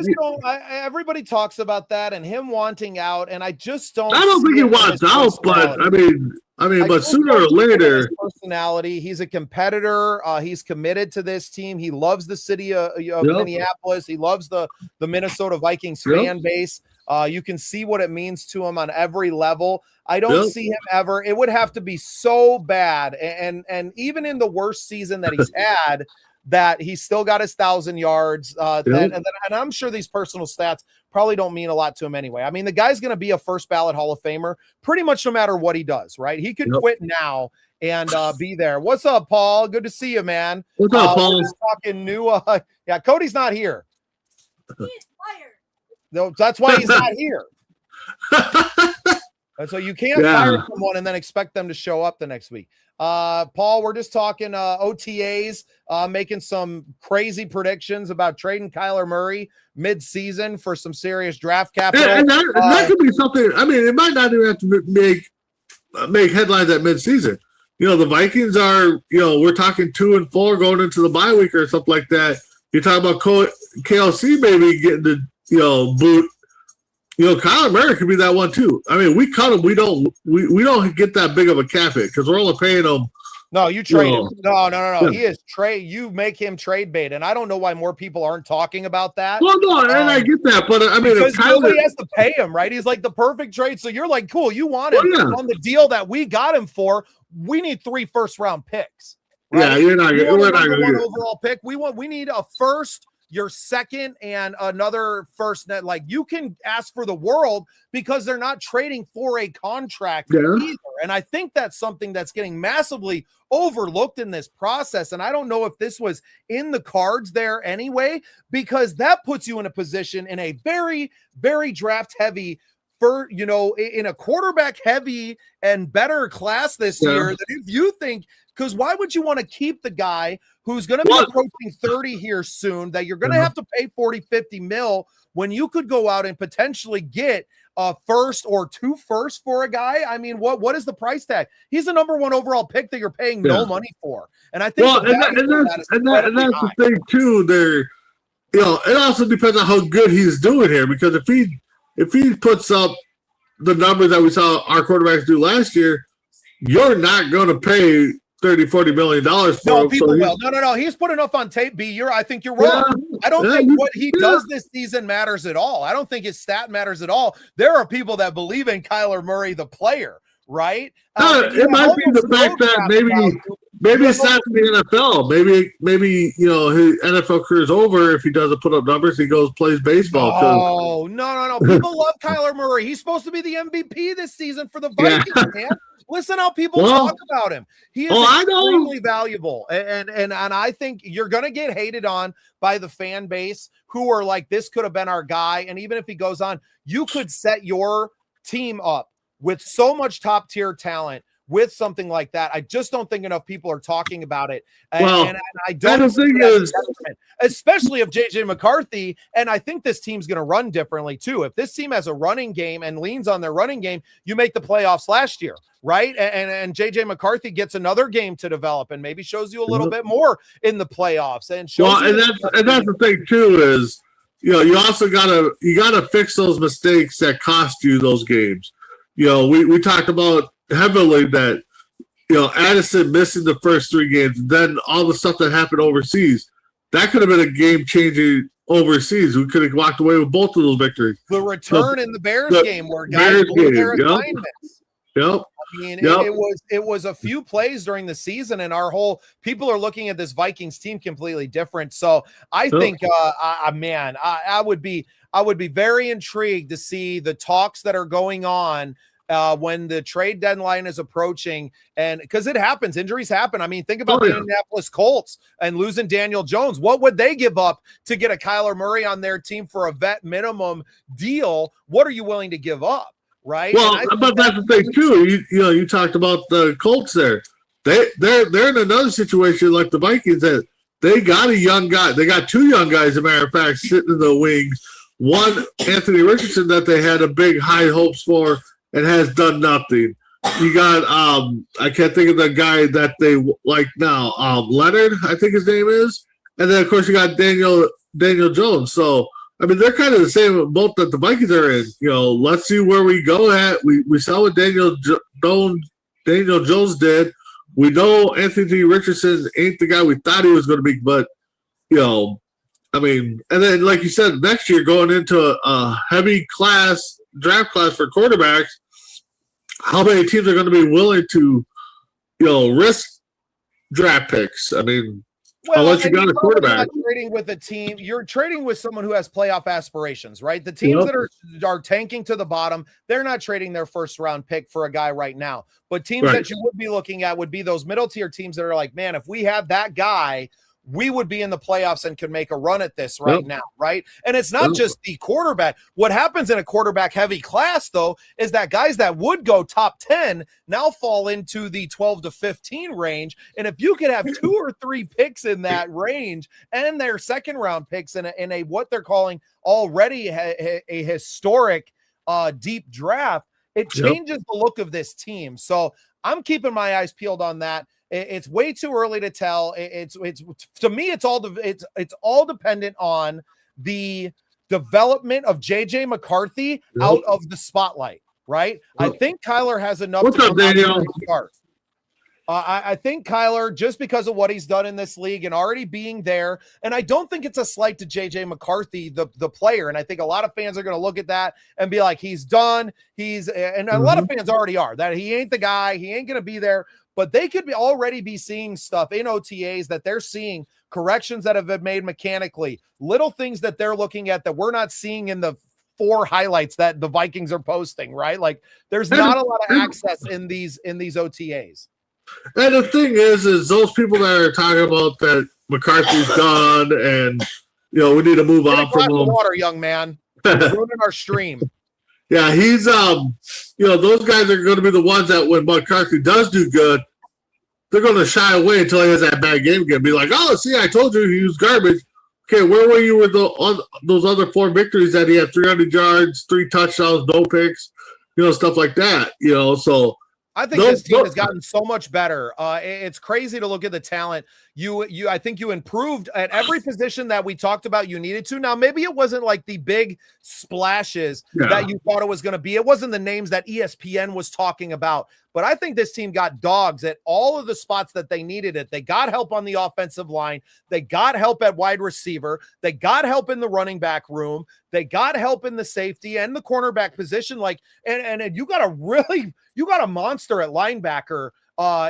everybody talks about that and him wanting out, and I just don't. I don't think he wants out, but I mean, but sooner or later, personality. He's a competitor. He's committed to this team. He loves the city of Minneapolis. He loves the Minnesota Vikings fan base. You can see what it means to him on every level. I don't see him ever. It would have to be so bad, and even in the worst season that he's had, that he's still got his 1,000 yards. And I'm sure these personal stats probably don't mean a lot to him anyway. I mean, the guy's going to be a first ballot Hall of Famer pretty much no matter what he does, right? He could quit now and be there. What's up, Paul? Good to see you, man. What's up, Paul? We're just talking new. Cody's not here. He's fired. No, that's why he's not here. And so you can't fire someone and then expect them to show up the next week. Paul, we're just talking OTAs, making some crazy predictions about trading Kyler Murray mid-season for some serious draft capital. And that could be something. I mean, it might not even have to make headlines at mid-season. The Vikings are, we're talking 2-4 going into the bye week or something like that. You're talking about KLC maybe getting the, boot. Kyler Murray could be that one too. I mean, we cut him. We don't get that big of a cap hit because we're only paying him. No, you trade him. No. Yeah. He is trade. You make him trade bait, and I don't know why more people aren't talking about that. Well, no, and I get that, but I mean, because nobody has to pay him, right? He's like the perfect trade. So you're like, cool. You want him on the deal that we got him for? We need 3 first-round picks. Right? Yeah, we're not going to get overall pick. We need a first. your second and another first net. Like, you can ask for the world because they're not trading for a contract either. And I think that's something that's getting massively overlooked in this process. And I don't know if this was in the cards there anyway, because that puts you in a position in a very, very draft heavy in a quarterback heavy and better class this year, that if you think, because why would you want to keep the guy who's going to be approaching 30 here soon, that you're going to have to pay 40, 50 mil, when you could go out and potentially get a first or 2 firsts for a guy? I mean, what is the price tag? He's the number 1 overall pick that you're paying no money for. And I think that's the thing too. There, it also depends on how good he's doing here, because if he puts up the numbers that we saw our quarterbacks do last year, you're not going to pay $30-40 million for him. People will. No. He's put enough on tape, B. I think you're wrong. I don't think what he does this season matters at all. I don't think his stat matters at all. There are people that believe in Kyler Murray, the player, right? It might be the fact that maybe it's not in the NFL. Maybe his NFL career is over if he doesn't put up numbers. He goes plays baseball. No. People love Kyler Murray. He's supposed to be the MVP this season for the Vikings, man. Listen how people talk about him. He is extremely valuable, and I think you're going to get hated on by the fan base who are like, this could have been our guy. And even if he goes on, you could set your team up with so much top tier talent with something like that. I just don't think enough people are talking about it. And I don't think especially of JJ McCarthy. And I think this team's going to run differently too. If this team has a running game and leans on their running game, you make the playoffs last year, right? And JJ McCarthy gets another game to develop and maybe shows you a little bit more in the playoffs. And that's the thing too, is, you also gotta fix those mistakes that cost you those games. We talked about heavily that, Addison missing the first 3 games, then all the stuff that happened overseas, that could have been a game changer overseas. We could have walked away with both of those victories. The return in the Bears game where guys blew their assignments. Yep. I mean, it was a few plays during the season, and people are looking at this Vikings team completely different. So I think, I would be very intrigued to see the talks that are going on when the trade deadline is approaching, and because it happens, injuries happen. I mean, think about the Indianapolis Colts and losing Daniel Jones. What would they give up to get a Kyler Murray on their team for a vet minimum deal? What are you willing to give up? Right. Well, but that's the thing too. You talked about the Colts there. They're in another situation like the Vikings, that they got a young guy. They got 2 young guys, as a matter of fact, sitting in the wings. One, Anthony Richardson, that they had a big high hopes for and has done nothing. You got I can't think of the guy that they like now. Leonard, I think his name is. And then of course you got Daniel Jones. So I mean, they're kind of the same boat that the Vikings are in. Let's see where we go at. We saw what Daniel Jones did. We know Anthony Richardson ain't the guy we thought he was going to be, but I mean, and then like you said, next year going into a heavy draft class for quarterbacks, how many teams are going to be willing to, risk draft picks? I mean, unless you got a quarterback. Not trading with a team, you're trading with someone who has playoff aspirations, right? The teams that are tanking to the bottom, they're not trading their first round pick for a guy right now. But teams that you would be looking at would be those middle tier teams that are like, man, if we have that guy, we would be in the playoffs and could make a run at this right now, right? And it's not just the quarterback. What happens in a quarterback-heavy class, though, is that guys that would go top 10 now fall into the 12 to 15 range. And if you could have 2 or 3 picks in that range and their second-round picks in a what they're calling already a historic deep draft, it changes the look of this team. So I'm keeping my eyes peeled on that. It's way too early to tell. It's to me, it's all dependent on the development of JJ McCarthy out of the spotlight, right? I think Kyler has enough. What's up, Daniel? I think Kyler, just because of what he's done in this league and already being there, and I don't think it's a slight to JJ McCarthy, the player. And I think a lot of fans are going to look at that and be like, he's done. And a lot of fans already are, that he ain't the guy. He ain't going to be there. But they could already be seeing stuff in OTAs that they're seeing corrections that have been made mechanically, little things that they're looking at that we're not seeing in the 4 highlights that the Vikings are posting, right? Like there's not a lot of access in these OTAs. And the thing is those people that are talking about that McCarthy's done and, we need to move on from him. Water, young man. Ruining our stream. Yeah, he's, those guys are going to be the ones that when McCarthy does do good, they're going to shy away until he has that bad game again. Be like, oh, see, I told you he was garbage. Okay, where were you with those other 4 victories that he had 300 yards, 3 touchdowns, no picks, stuff like that, so. I think this team has gotten so much better. It's crazy to look at the talent. I think you improved at every position that we talked about you needed to. Now, maybe it wasn't like the big splashes that you thought it was going to be. It wasn't the names that ESPN was talking about. But I think this team got dogs at all of the spots that they needed it. They got help on the offensive line. They got help at wide receiver. They got help in the running back room. They got help in the safety and the cornerback position. And you got a monster at linebacker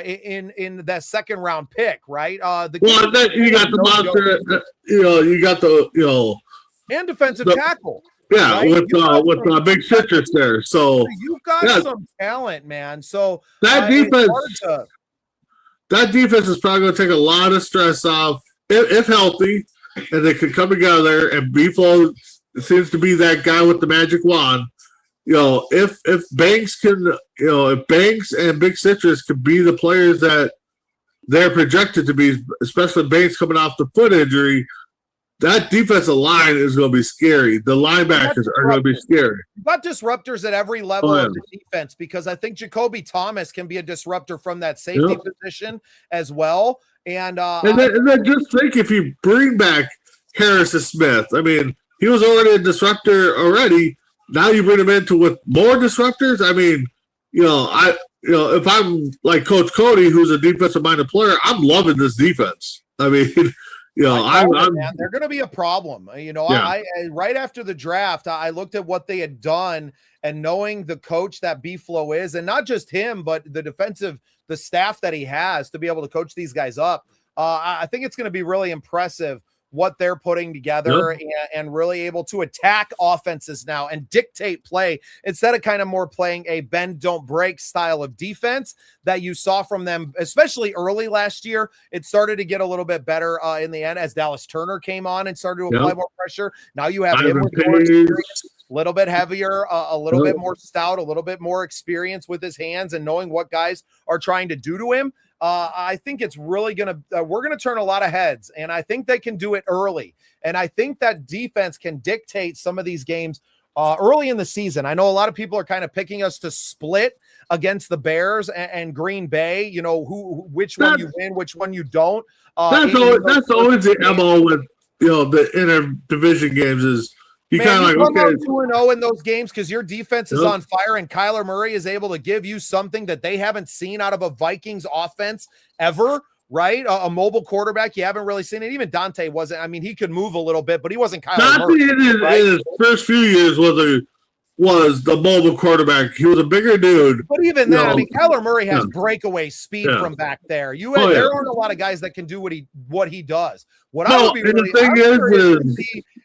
in that second round pick, right? You got the monster, you got the and defensive tackle. Yeah, right? with Big Citrus there. So you've got some talent, man. So that defense is probably going to take a lot of stress off if healthy, and they can come together. And Beeflo seems to be that guy with the magic wand. If Banks can, if Banks and Big Citrus can be the players that they're projected to be, especially Banks coming off the foot injury, that defensive line is going to be scary. The linebackers are going to be scary. You've got disruptors at every level of the defense because I think Jacoby Thomas can be a disruptor from that safety position as well. And then just think if you bring back Harrison Smith. I mean, he was already a disruptor already. Now you bring him into with more disruptors. I mean, if I'm like Coach Cody, who's a defensive-minded player, I'm loving this defense. I mean, they're going to be a problem. I right after the draft, I looked at what they had done, and knowing the coach that Beeflo is, and not just him, but the staff that he has to be able to coach these guys up. I think it's going to be really impressive what they're putting together and really able to attack offenses now and dictate play instead of kind of more playing a bend, don't break style of defense that you saw from them, especially early last year. It started to get a little bit better in the end as Dallas Turner came on and started to apply more pressure. Now you have him with more experience, a little bit heavier, a little bit more stout, a little bit more experience with his hands and knowing what guys are trying to do to him. I think it's really we're going to turn a lot of heads, and I think they can do it early. And I think that defense can dictate some of these games early in the season. I know a lot of people are kind of picking us to split against the Bears and Green Bay, which one you win, which one you don't. That's always the MO with, the inter-division games is, you kind of like, okay, 2-0 in those games because your defense is on fire and Kyler Murray is able to give you something that they haven't seen out of a Vikings offense ever, right? A mobile quarterback. You haven't really seen it. Even Dante wasn't. I mean, he could move a little bit, but he wasn't Kyler Murray. In his first few years was the mobile quarterback. He was a bigger dude. But even then, I mean, Kyler Murray has breakaway speed from back there. There aren't a lot of guys that can do what he does. I would be really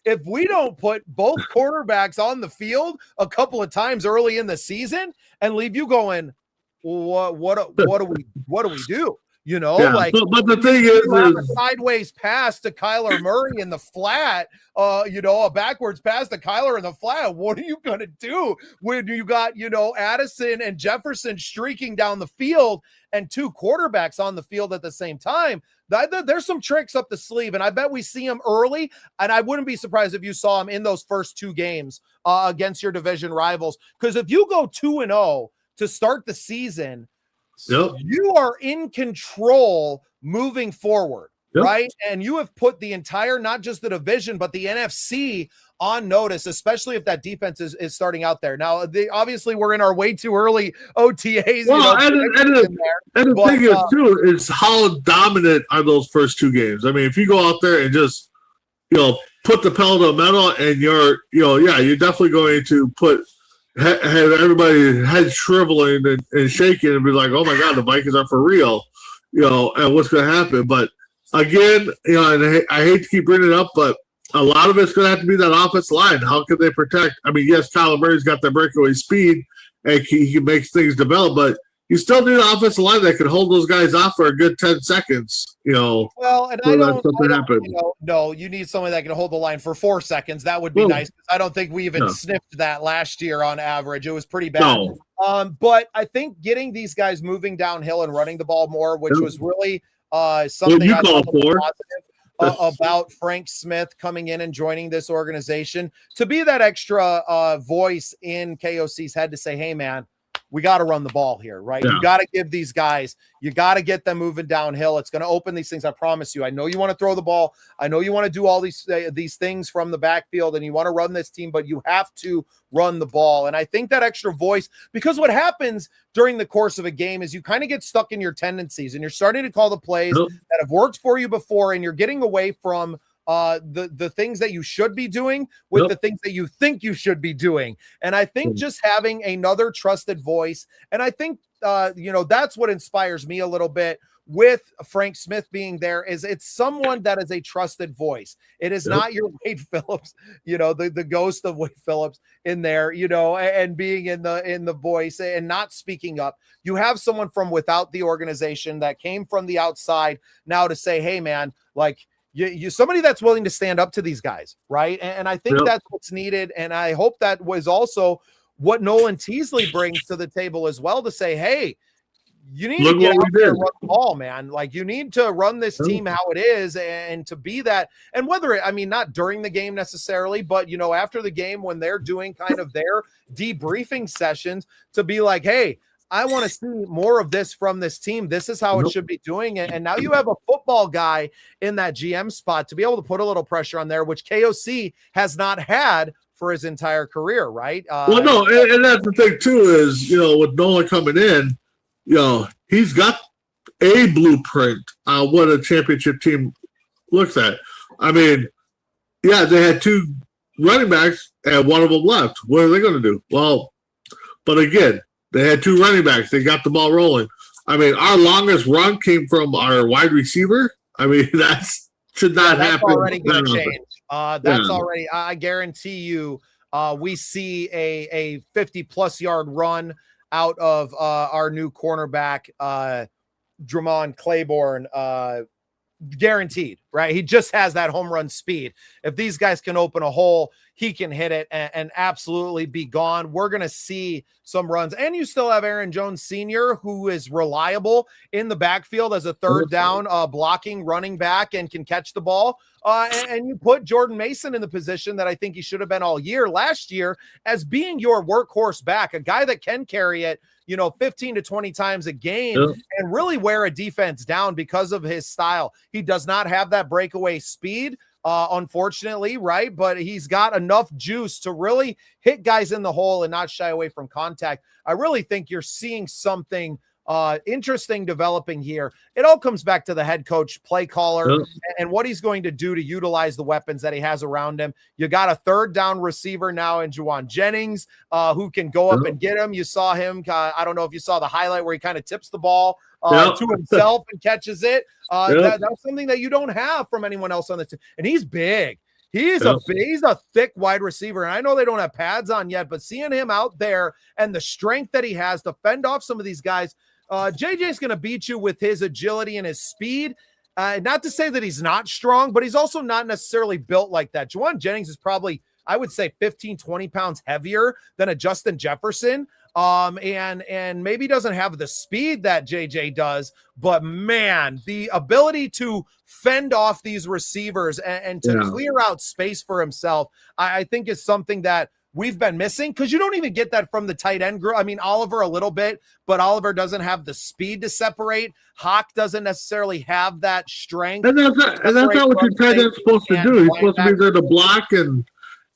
if we don't put both quarterbacks on the field a couple of times early in the season and leave you going, what do we do? But the thing is a sideways pass to Kyler Murray in the flat, a backwards pass to Kyler in the flat. What are you going to do when you got, Addison and Jefferson streaking down the field and 2 quarterbacks on the field at the same time? There's some tricks up the sleeve, and I bet we see them early, and I wouldn't be surprised if you saw them in those first 2 games against your division rivals. Because if you go 2-0 to start the season, you are in control moving forward, right? And you have put the entire, not just the division, but the NFC on notice, especially if that defense is starting out there. Now, obviously, we're in our way too early OTAs. And the thing is, too, is how dominant are those first 2 games? I mean, if you go out there and just, put the pedal to the metal and you're definitely going to have everybody head shriveling and shaking and be like, oh my God, the Vikings are for real, and what's going to happen. But again, and I hate to keep bringing it up, but a lot of it's going to have to be that offensive line. How can they protect? I mean, yes, Kyler Murray's got that breakaway speed and he can make things develop, but you still need an offensive line that can hold those guys off for a good 10 seconds, Well, and no, you need somebody that can hold the line for 4 seconds. That would be nice. I don't think we even sniffed that last year on average. It was pretty bad. No. But I think getting these guys moving downhill and running the ball more, which was really something you I call thought was for positive about Frank Smith coming in and joining this organization, to be that extra voice in KOC's head to say, hey, man, we got to run the ball here, right? Yeah. You got to give these guys, you got to get them moving downhill. It's going to open these things. I promise you. I know you want to throw the ball. I know you want to do all these things from the backfield and you want to run this team, but you have to run the ball. And I think that extra voice, because what happens during the course of a game is you kind of get stuck in your tendencies and you're starting to call the plays that have worked for you before, and you're getting away from the things that you should be doing with the things that you think you should be doing. And I think just having another trusted voice, and I think, that's what inspires me a little bit with Frank Smith being there, is it's someone that is a trusted voice. It is not your Wade Phillips, the ghost of Wade Phillips in there, and being in the voice and not speaking up. You have someone from without the organization that came from the outside now to say, hey man, like, you somebody that's willing to stand up to these guys, right? And I think that's what's needed. And I hope that was also what Nolan Teasley brings to the table as well, to say, hey, you need to get out there and run the ball, man. Like, you need to run this team how it is, and to be that. And whether not during the game necessarily, but, after the game when they're doing kind of their debriefing sessions, to be like, hey, I want to see more of this from this team. This is how it should be doing it. And now you have a football guy in that GM spot to be able to put a little pressure on there, which KOC has not had for his entire career, right? Well, no, and that's the thing too is, with Nolan coming in, he's got a blueprint on what a championship team looks at. I mean, yeah, they had 2 running backs and one of them left. What are they going to do? Well, but again, they had 2 running backs. They got the ball rolling. I mean, our longest run came from our wide receiver. I mean, that should not happen. That's already going to change. That's already, I guarantee you, we see a 50-plus yard run out of our new cornerback, Dramon Claiborne, guaranteed, right? He just has that home run speed. If these guys can open a hole, he can hit it and absolutely be gone. We're going to see some runs. And you still have Aaron Jones Sr., who is reliable in the backfield as a third down blocking running back and can catch the ball. And you put Jordan Mason in the position that I think he should have been all year last year as being your workhorse back, a guy that can carry it, 15 to 20 times a game and really wear a defense down because of his style. He does not have that breakaway speed, unfortunately, right? But he's got enough juice to really hit guys in the hole and not shy away from contact. I really think you're seeing something interesting developing here. It all comes back to the head coach, play caller, and what he's going to do to utilize the weapons that he has around him. You got a third down receiver now in Juwan Jennings, who can go up and get him. You saw him. I don't know if you saw the highlight where he kind of tips the ball to himself and catches it. That's something that you don't have from anyone else on the team. And he's big. He's a thick wide receiver. And I know they don't have pads on yet, but seeing him out there and the strength that he has to fend off some of these guys, JJ's going to beat you with his agility and his speed. Not to say that he's not strong, but he's also not necessarily built like that. Juwan Jennings is probably, I would say, 15, 20 pounds heavier than a Justin Jefferson. And maybe doesn't have the speed that JJ does, but man, the ability to fend off these receivers and to clear out space for himself, I think is something that we've been missing, because you don't even get that from the tight end group. I mean, Oliver a little bit, but Oliver doesn't have the speed to separate. Hawk doesn't necessarily have that strength. And that's not what your tight end's supposed to do. He's supposed to be there to block, and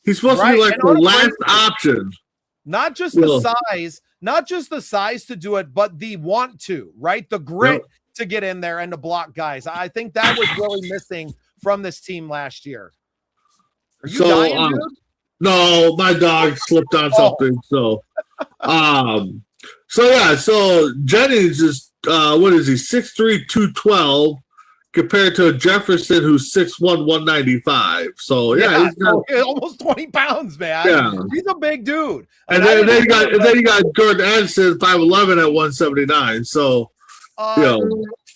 he's supposed to be like the last option. Not just the size to do it, but the want to, right? The grit to get in there and to block guys. I think that was really missing from this team last year. Are you dying, dude? No, my dog slipped on something. So Jennings is, what is he, 6'3", 212. compared to Jefferson, who's 6'1", 195. So yeah, he's got, almost 20 pounds, man. Yeah. He's a big dude. And then you got Jordan Addison, 5'11" at 179. So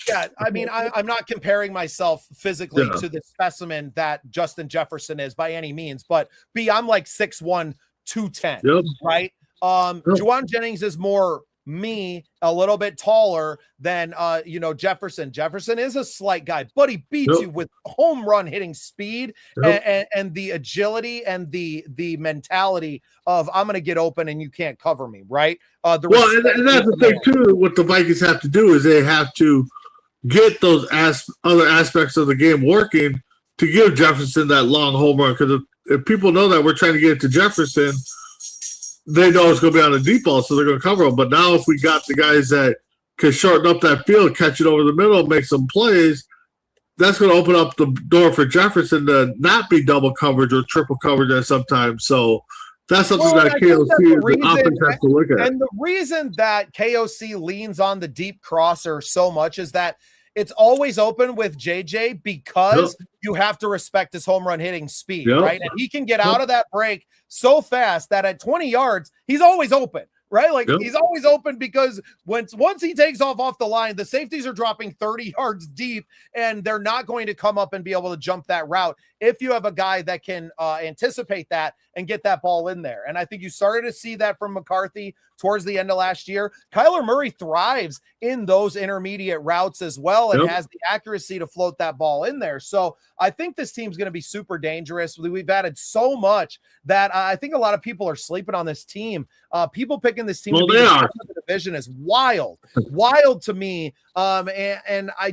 yeah, I mean, I'm not comparing myself physically to the specimen that Justin Jefferson is by any means, but I'm like 6'1", 210, right? Juwan Jennings is more me, a little bit taller than Jefferson. Jefferson is a slight guy, but he beats you with home run hitting speed and the agility and the mentality of I'm going to get open and you can't cover me, right? And that's the thing too. What the Vikings have to do is they have to get those other aspects of the game working to give Jefferson that long home run. Because if people know that we're trying to get it to Jefferson, they know it's going to be on a deep ball, so they're going to cover them. But now if we got the guys that can shorten up that field, catch it over the middle, make some plays, that's going to open up the door for Jefferson to not be double coverage or triple coverage at sometimes. So that's something that KOC the offense has to look at. And the reason that KOC leans on the deep crosser so much is that it's always open with JJ because you have to respect his home run hitting speed, right? And he can get out of that break so fast that at 20 yards, he's always open, right? Like he's always open because once he takes off the line, the safeties are dropping 30 yards deep and they're not going to come up and be able to jump that route if you have a guy that can anticipate that and get that ball in there. And I think you started to see that from McCarthy towards the end of last year. Kyler Murray thrives in those intermediate routes as well and has the accuracy to float that ball in there. So I think this team's going to be super dangerous. We've added so much that I think a lot of people are sleeping on this team. People picking this team to be the division is wild to me. And I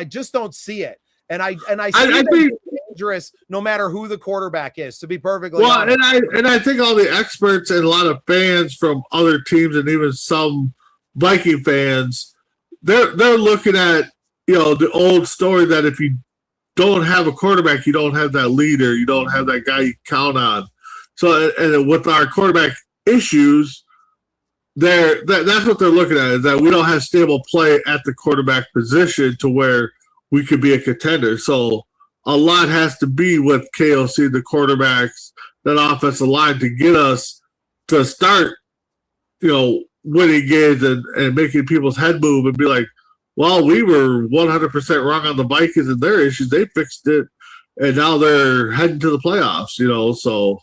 just don't see it. And I think dangerous no matter who the quarterback is, to be perfectly honest. And I think all the experts and a lot of fans from other teams and even some Viking fans, they're looking at the old story that if you don't have a quarterback, you don't have that leader, you don't have that guy you count on. So and with our quarterback issues, that's what they're looking at, is that we don't have stable play at the quarterback position to where we could be a contender. So a lot has to be with KOC, the quarterbacks, that offensive line to get us to start, winning games and making people's head move and be like, well, we were 100% wrong on the Vikings and their issues. They fixed it, and now they're heading to the playoffs, so.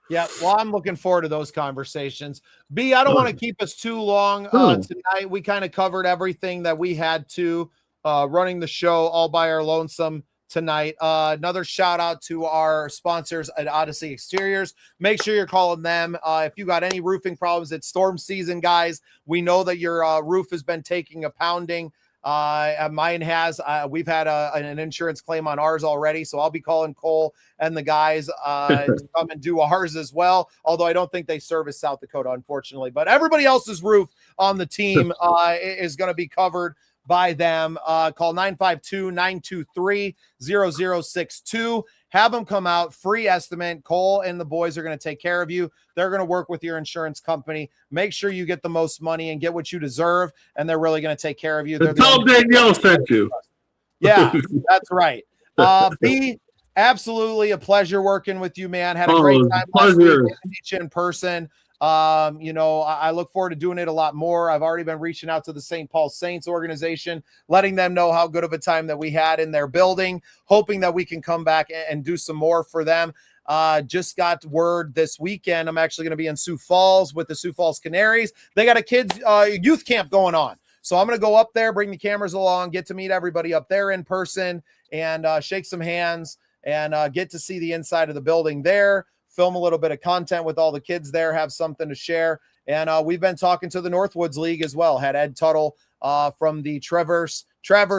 Yeah, well, I'm looking forward to those conversations. B, I don't want to keep us too long tonight. We kind of covered everything that we had to running the show all by our lonesome tonight. Another shout out to our sponsors at Odyssey Exteriors. Make sure you're calling them. If you got any roofing problems, it's storm season, guys. We know that your roof has been taking a pounding. Mine has. We've had an insurance claim on ours already, so I'll be calling Cole and the guys to come and do ours as well, although I don't think they service South Dakota, unfortunately. But everybody else's roof on the team is going to be covered by them. Call 952-923-0062. Have them come out, free estimate. Cole and the boys are going to take care of you. They're going to work with your insurance company. Make sure you get the most money and get what you deserve, and they're really going to take care of you. Tell Danielle sent you. Yeah, that's right. B, absolutely a pleasure working with you, man. Had a great time last week. Meet you in person. I look forward to doing it a lot more. I've already been reaching out to the St. Paul Saints organization, letting them know how good of a time that we had in their building, hoping that we can come back and do some more for them. Just got word this weekend. I'm actually going to be in Sioux Falls with the Sioux Falls Canaries. They got a kids youth camp going on. So I'm going to go up there, bring the cameras along, get to meet everybody up there in person and shake some hands and get to see the inside of the building there. Film a little bit of content with all the kids there, have something to share. And we've been talking to the Northwoods League as well. Had Ed Tuttle from the Traverse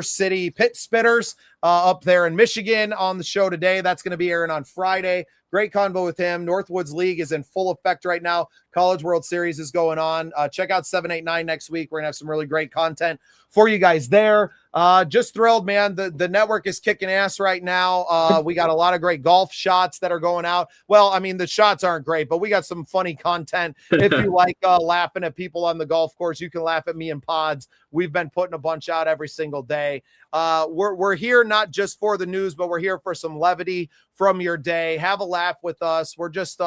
City Pit Spitters up there in Michigan on the show today. That's going to be airing on Friday. Great convo with him. Northwoods League is in full effect right now. College World Series is going on. Check out 789 next week. We're going to have some really great content for you guys there. Just thrilled, man. The network is kicking ass right now. We got a lot of great golf shots that are going out. Well, I mean, the shots aren't great, but we got some funny content. If you like laughing at people on the golf course, you can laugh at me in pods. We've been putting a bunch out every single single day. We're here not just for the news, but we're here for some levity from your day. Have a laugh with us. We're just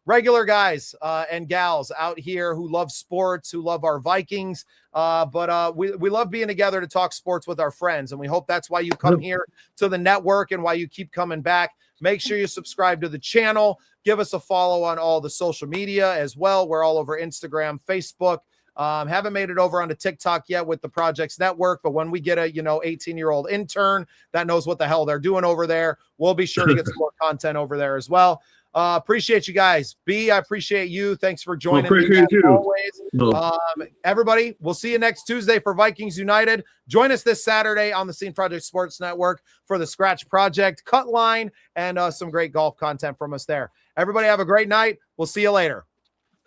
regular guys and gals out here who love sports, who love our Vikings. But we love being together to talk sports with our friends. And we hope that's why you come here to the network and why you keep coming back. Make sure you subscribe to the channel. Give us a follow on all the social media as well. We're all over Instagram, Facebook. Haven't made it over onto TikTok yet with the Projects Network, but when we get a 18-year-old intern that knows what the hell they're doing over there, we'll be sure to get some more content over there as well. Appreciate you guys. B, I appreciate you. Thanks for joining me as always. No. Everybody, we'll see you next Tuesday for Vikings United. Join us this Saturday on the Scene Project Sports Network for the Scratch Project Cut Line and some great golf content from us there. Everybody have a great night. We'll see you later.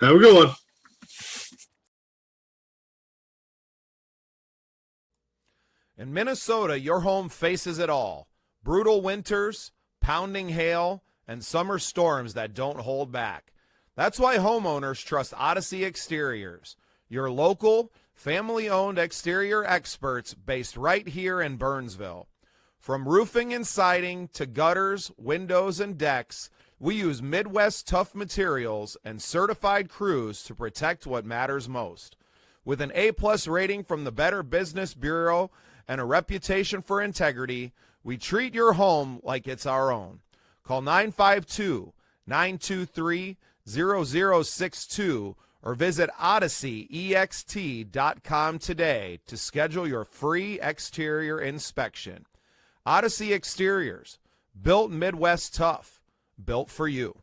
Have a good one. In Minnesota, your home faces it all. Brutal winters, pounding hail, and summer storms that don't hold back. That's why homeowners trust Odyssey Exteriors, your local, family-owned exterior experts based right here in Burnsville. From roofing and siding to gutters, windows, and decks, we use Midwest tough materials and certified crews to protect what matters most. With an A-plus rating from the Better Business Bureau and a reputation for integrity, we treat your home like it's our own. Call 952-923-0062 or visit OdysseyEXT.com today to schedule your free exterior inspection. Odyssey Exteriors, built Midwest tough, built for you.